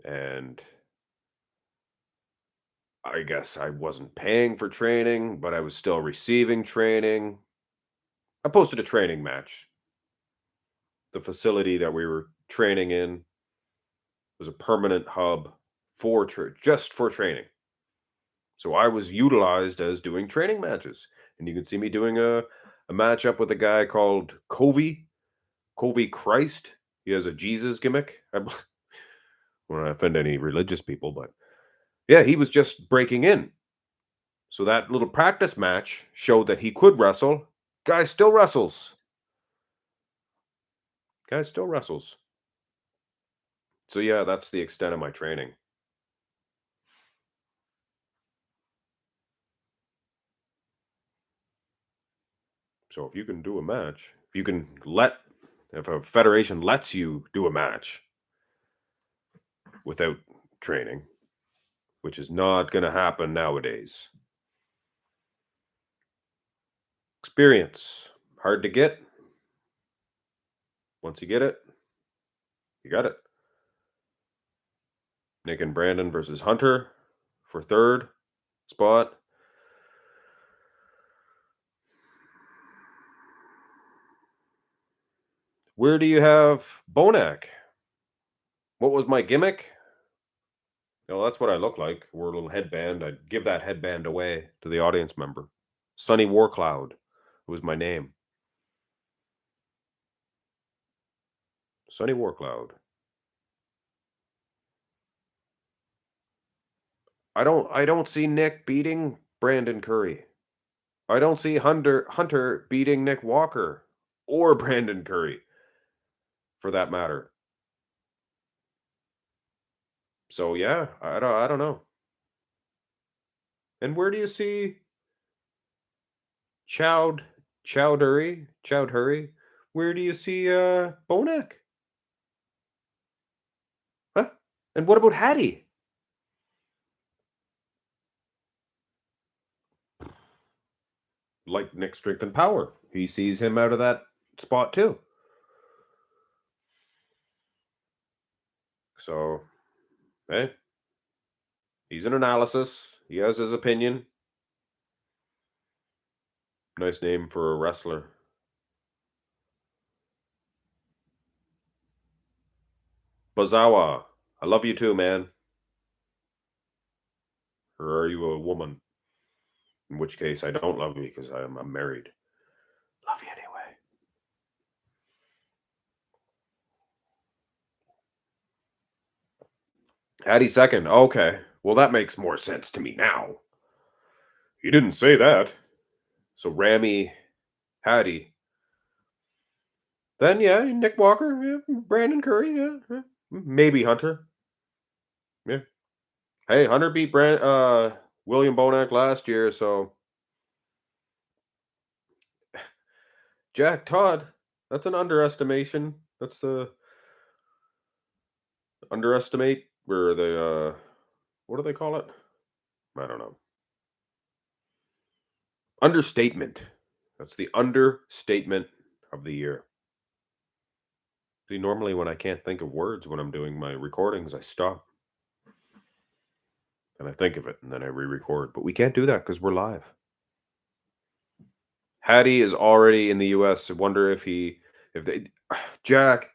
And I guess I wasn't paying for training, but I was still receiving training. I posted a training match. The facility that we were training in was a permanent hub for just for training. So I was utilized as doing training matches. And you can see me doing a matchup with a guy called Covey Christ. He has a Jesus gimmick. I don't want to offend any religious people, but yeah, he was just breaking in. So that little practice match showed that he could wrestle. Guy still wrestles. Guy still wrestles. So yeah, that's the extent of my training. So if you can do a match, if a federation lets you do a match, without training, which is not going to happen nowadays. Experience, hard to get. Once you get it, you got it. Nick and Brandon versus Hunter for third spot. Where do you have Bonac? What was my gimmick? Well, that's what I look like. Wore a little headband. I'd give that headband away to the audience member. Sunny Warcloud was my name. Sunny Warcloud. I don't see Nick beating Brandon Curry. I don't see Hunter beating Nick Walker or Brandon Curry, for that matter. So yeah, I don't know. And where do you see Chowdhury? Where do you see Bonac? Huh? And what about Hattie? Like Nick's strength and power. He sees him out of that spot too. So, hey, he's an analysis. He has his opinion. Nice name for a wrestler. Bazawa, I love you too, man. Or are you a woman? In which case, I don't love you because I'm married. Love you anyway. Hattie second. Okay. Well, that makes more sense to me now. You didn't say that. So Rami, Hattie. Then yeah, Nick Walker, yeah, Brandon Curry, yeah, maybe Hunter. Yeah. Hey, Hunter beat William Bonac last year, so Jack Todd, that's an underestimation. That's the underestimate where the what do they call it? I don't know. Understatement. That's the understatement of the year. See, normally when I can't think of words when I'm doing my recordings, I stop and I think of it and then I re-record. But we can't do that because we're live. Hattie is already in the US. I wonder if they Jack,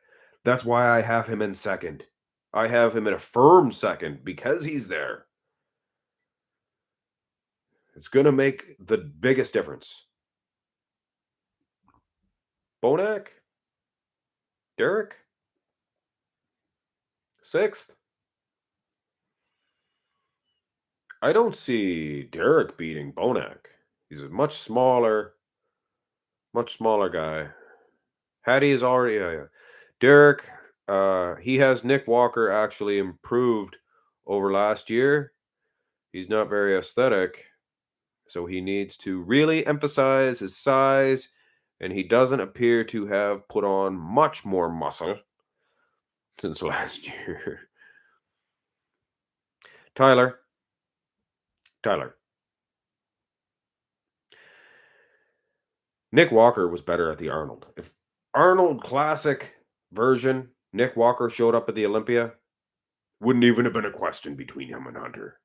that's why I have him in second. I have him in a firm second because he's there. It's gonna make the biggest difference. Bonac? Derek? Sixth? I don't see Derek beating Bonac. He's a much smaller guy. Hattie is already Derek, he has Nick Walker actually improved over last year. He's not very aesthetic, so he needs to really emphasize his size, and he doesn't appear to have put on much more muscle since last year. Tyler. Nick Walker was better at the Arnold. If Arnold Classic version, Nick Walker showed up at the Olympia, wouldn't even have been a question between him and Hunter.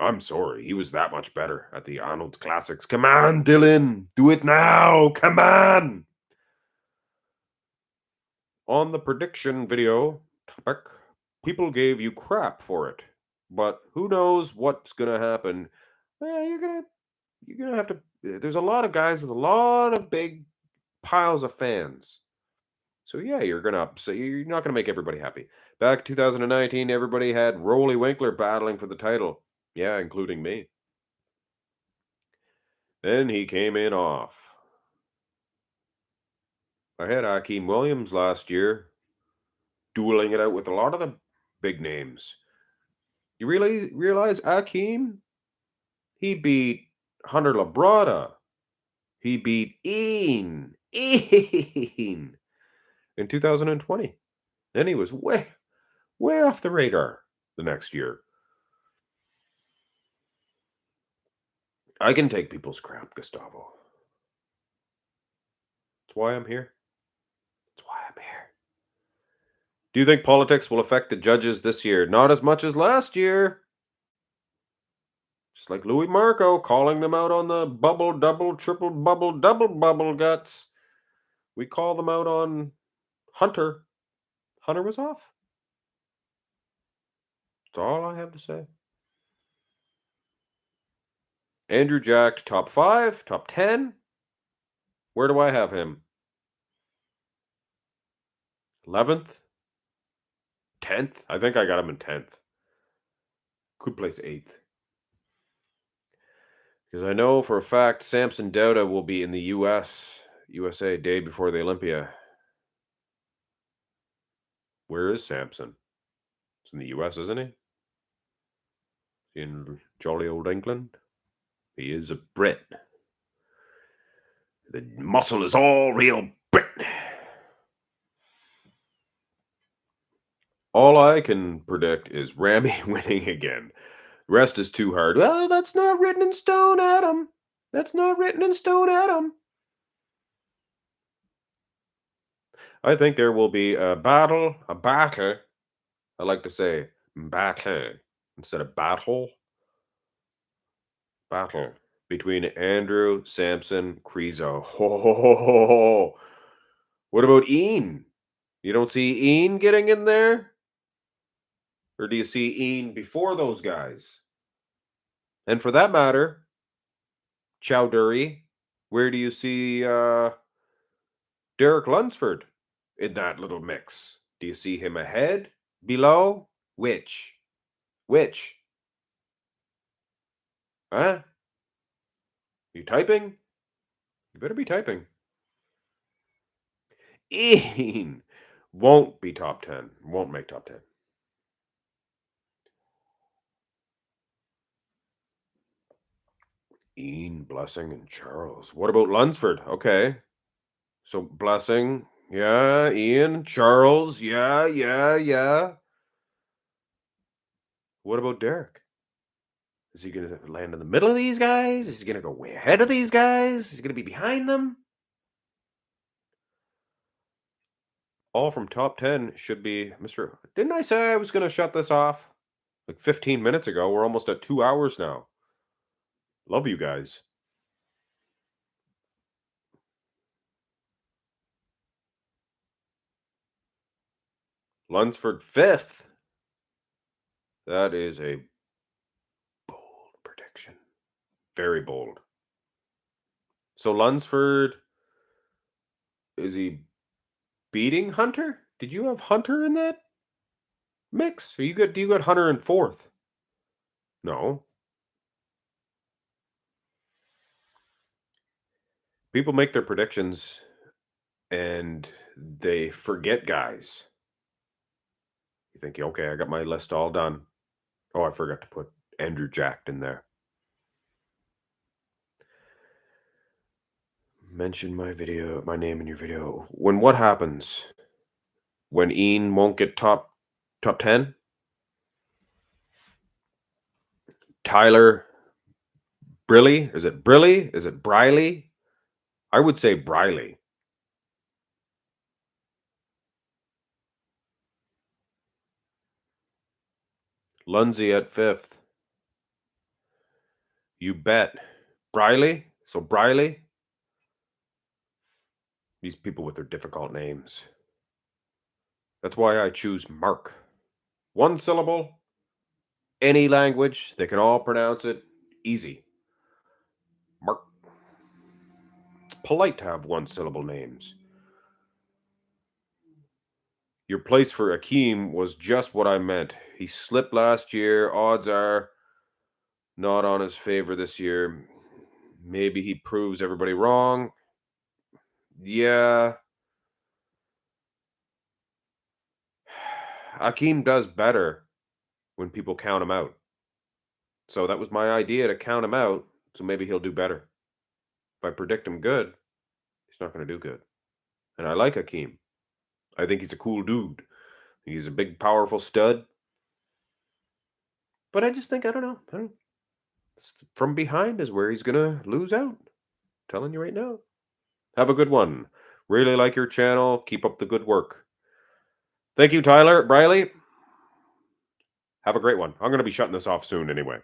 I'm sorry, he was that much better at the Arnold Classics. Come on, Dylan, do it now. Come on. On the prediction video topic, people gave you crap for it, but who knows what's gonna happen? You're gonna have to. There's a lot of guys with a lot of big piles of fans. So yeah, you're gonna upset. You're not gonna make everybody happy. Back 2019, everybody had Rolly Winkler battling for the title. Yeah, including me. Then he came in off. I had Akeem Williams last year, dueling it out with a lot of the big names. You really realize Akeem? He beat Hunter Labrada. He beat Iain in 2020. Then he was way off the radar. the next year. I can take people's crap, Gustavo. That's why I'm here. That's why I'm here. Do you think politics will affect the judges this year? Not as much as last year. Just like Louis Marco calling them out on the bubble, double, triple bubble, double bubble guts. We call them out on Hunter. Hunter was off. That's all I have to say. Andrew Jack, top 5, top 10. Where do I have him? 11th? 10th? I think I got him in 10th. Could place 8th. Because I know for a fact Samson Dauda will be in the USA, day before the Olympia. Where is Samson? He's in the US, isn't he? In jolly old England. He is a Brit. The muscle is all real Brit. All I can predict is Ramy winning again. Rest is too hard. Well, that's not written in stone, Adam. That's not written in stone, Adam. I think there will be a battle. I like to say battle instead of battle. Battle between Andrew, Samson, Krizo. Ho. What about Iain? You don't see Iain getting in there? Or do you see Iain before those guys? And for that matter, Chowdhury, where do you see Derek Lunsford in that little mix? Do you see him ahead? Below? Which? Which? Huh? You typing? You better be typing. Iain won't be top 10. Won't make top 10. Iain, Blessing, and Charles. What about Lunsford? Okay. So Blessing, yeah. Iain, Charles, yeah. What about Derek? Is he going to land in the middle of these guys? Is he going to go way ahead of these guys? Is he going to be behind them? All from top 10 should be Mr. Didn't I say I was going to shut this off? Like 15 minutes ago. We're almost at 2 hours now. Love you guys. Lunsford 5th. That is a bold prediction. Very bold. So Lunsford, is he beating Hunter? Did you have Hunter in that mix? Or do you got Hunter in 4th? No. People make their predictions and they forget guys. You think, okay, I got my list all done. Oh, I forgot to put Andrew Jack in there. Mention my name in your video. When what happens? When Iain won't get top 10? Tyler Briley? Is it Briley? Is it Briley? I would say Briley. Lundsey at 5th. You bet. Briley? So Briley? These people with their difficult names. That's why I choose Mark. 1 syllable, any language, they can all pronounce it easy. Mark. It's polite to have 1 syllable names. Your place for Akeem was just what I meant. He slipped last year. Odds are not on his favor this year. Maybe he proves everybody wrong. Yeah. Akeem does better when people count him out. So that was my idea, to count him out, so maybe he'll do better. If I predict him good, he's not going to do good. And I like Akeem. I think he's a cool dude. He's a big, powerful stud. But I just think, I don't know. From behind is where he's going to lose out. Telling you right now. Have a good one. Really like your channel. Keep up the good work. Thank you, Tyler. Briley. Have a great one. I'm going to be shutting this off soon anyway.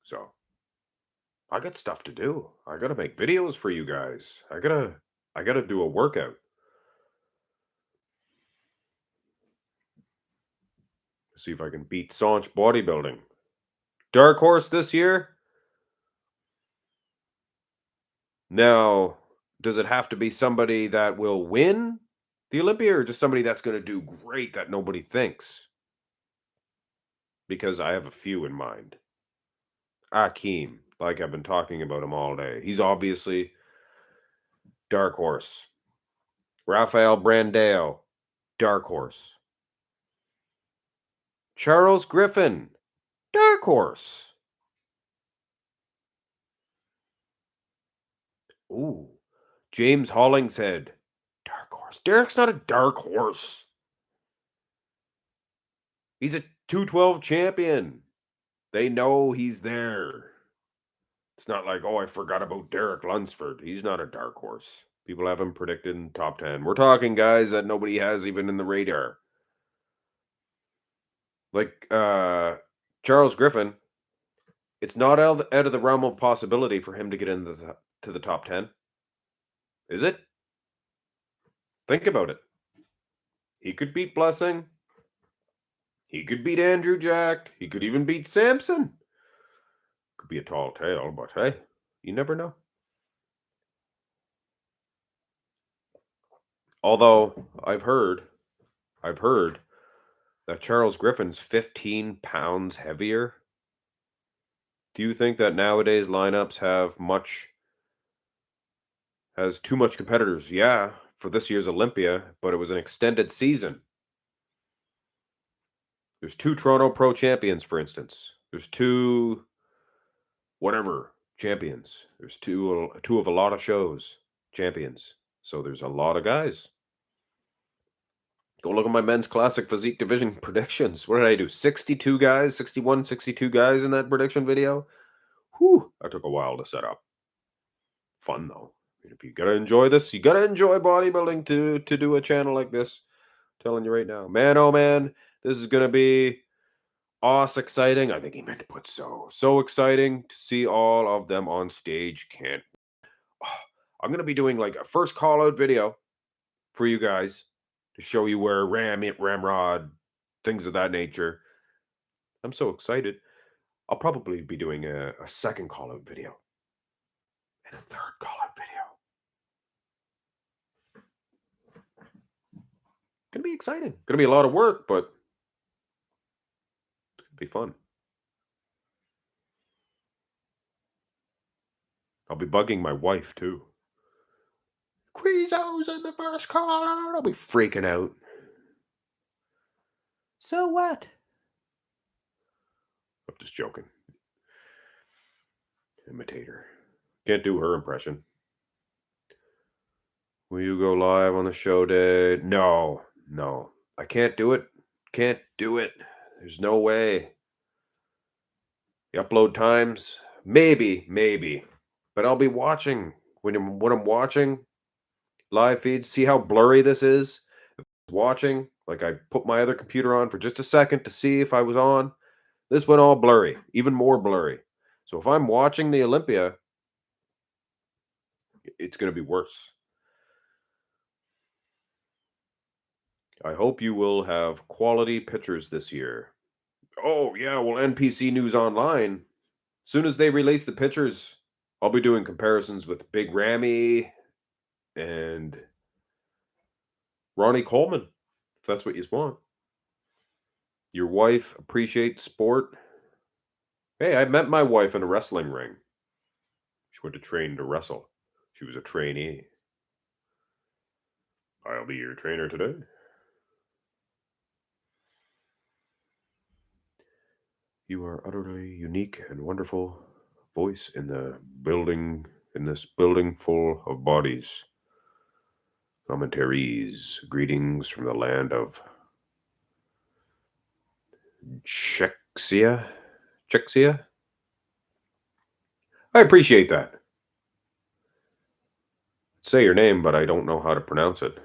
So, I got stuff to do. I got to make videos for you guys. I got to do a workout. See if I can beat Saunch Bodybuilding. Dark horse this year? Now, does it have to be somebody that will win the Olympia or just somebody that's going to do great that nobody thinks? Because I have a few in mind. Akeem, like I've been talking about him all day. He's obviously dark horse. Rafael Brandao, dark horse. Charles Griffin, dark horse. Ooh, James Hollingshead, dark horse. Derek's not a dark horse. He's a 212 champion. They know he's there. It's not like, oh, I forgot about Derek Lunsford. He's not a dark horse. People have him predicted in top 10. We're talking guys that nobody has even in the radar. Like Charles Griffin, it's not out of the realm of possibility for him to get into the top 10. Is it? Think about it. He could beat Blessing. He could beat Andrew Jack. He could even beat Samson. Could be a tall tale, but hey, you never know. Although I've heard that Charles Griffin's 15 pounds heavier. Do you think that nowadays lineups has too much competitors? Yeah, for this year's Olympia, but it was an extended season. There's 2 Toronto Pro champions, for instance. There's 2 whatever champions. There's two of a lot of shows champions. So there's a lot of guys. Go look at my men's classic physique division predictions. What did I do? 62 guys, 61, 62 guys in that prediction video. Whew, that took a while to set up. Fun though. If you gotta enjoy this, you gotta enjoy bodybuilding to do a channel like this. I'm telling you right now, man, oh man, this is gonna be exciting. I think he meant to put so exciting to see all of them on stage. Can't. I'm gonna be doing like a first call out video for you guys to show you where ramrod, things of that nature. I'm so excited. I'll probably be doing a second call out video and a third call out video. Gonna be exciting. Gonna be a lot of work, but it's gonna be fun. I'll be bugging my wife too. Krizo's in the first call out. I'll be freaking out. So what? I'm just joking. Imitator. Can't do her impression. Will you go live on the show day? No. I can't do it. Can't do it. There's no way. The upload times, maybe. But I'll be watching when I'm watching live feeds. See how blurry this is? Watching, like I put my other computer on for just a second to see if I was on. This went all blurry, even more blurry. So if I'm watching the Olympia, it's going to be worse. I hope you will have quality pictures this year. Oh, yeah, well, NPC News Online, as soon as they release the pictures, I'll be doing comparisons with Big Rammy and Ronnie Coleman, if that's what you want. Your wife appreciates sport. Hey, I met my wife in a wrestling ring. She went to train to wrestle. She was a trainee. I'll be your trainer today. You are utterly unique and wonderful voice in this building full of bodies. Commentaries, greetings from the land of Chexia? Chexia? I appreciate that. Say your name, but I don't know how to pronounce it.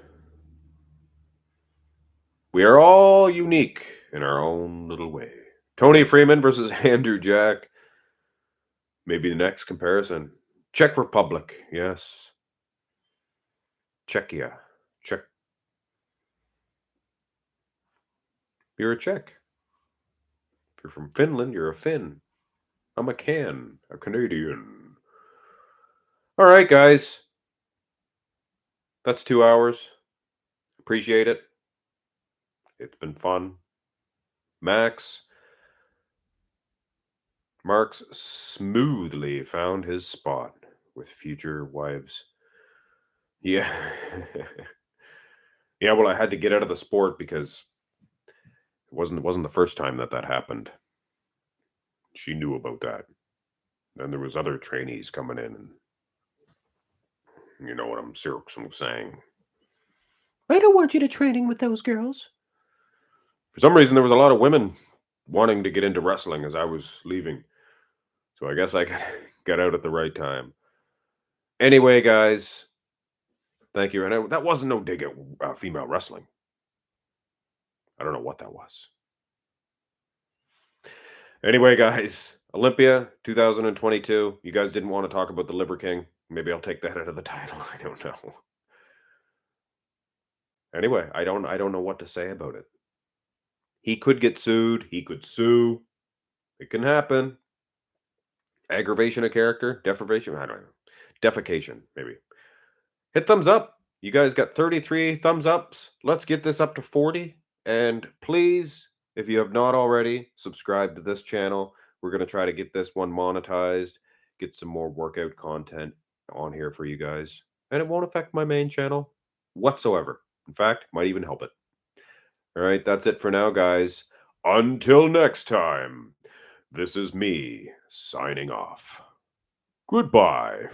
We are all unique in our own little way. Tony Freeman versus Andrew Jack. Maybe the next comparison. Czech Republic, yes. Czechia. Czech. You're a Czech. If you're from Finland, you're a Finn. I'm a Canadian. All right, guys. That's 2 hours. Appreciate it. It's been fun. Marks smoothly found his spot with future wives. Yeah. Yeah, well, I had to get out of the sport because it wasn't the first time that happened. She knew about that. Then there was other trainees coming in, and you know what I'm saying. I don't want you to training with those girls. For some reason, there was a lot of women wanting to get into wrestling as I was leaving. So I guess I got out at the right time. Anyway, guys, thank you. And that wasn't no dig at female wrestling. I don't know what that was. Anyway, guys, Olympia 2022. You guys didn't want to talk about the Liver King. Maybe I'll take that out of the title. I don't know. Anyway, I don't know what to say about it. He could get sued. He could sue. It can happen. Aggravation of character, deprivation. I don't know. Defecation, maybe. Hit thumbs up. You guys got 33 thumbs ups. Let's get this up to 40. And please, if you have not already, subscribe to this channel. We're going to try to get this one monetized, get some more workout content on here for you guys. And it won't affect my main channel whatsoever. In fact, might even help it. All right, that's it for now, guys. Until next time, this is me signing off. Goodbye.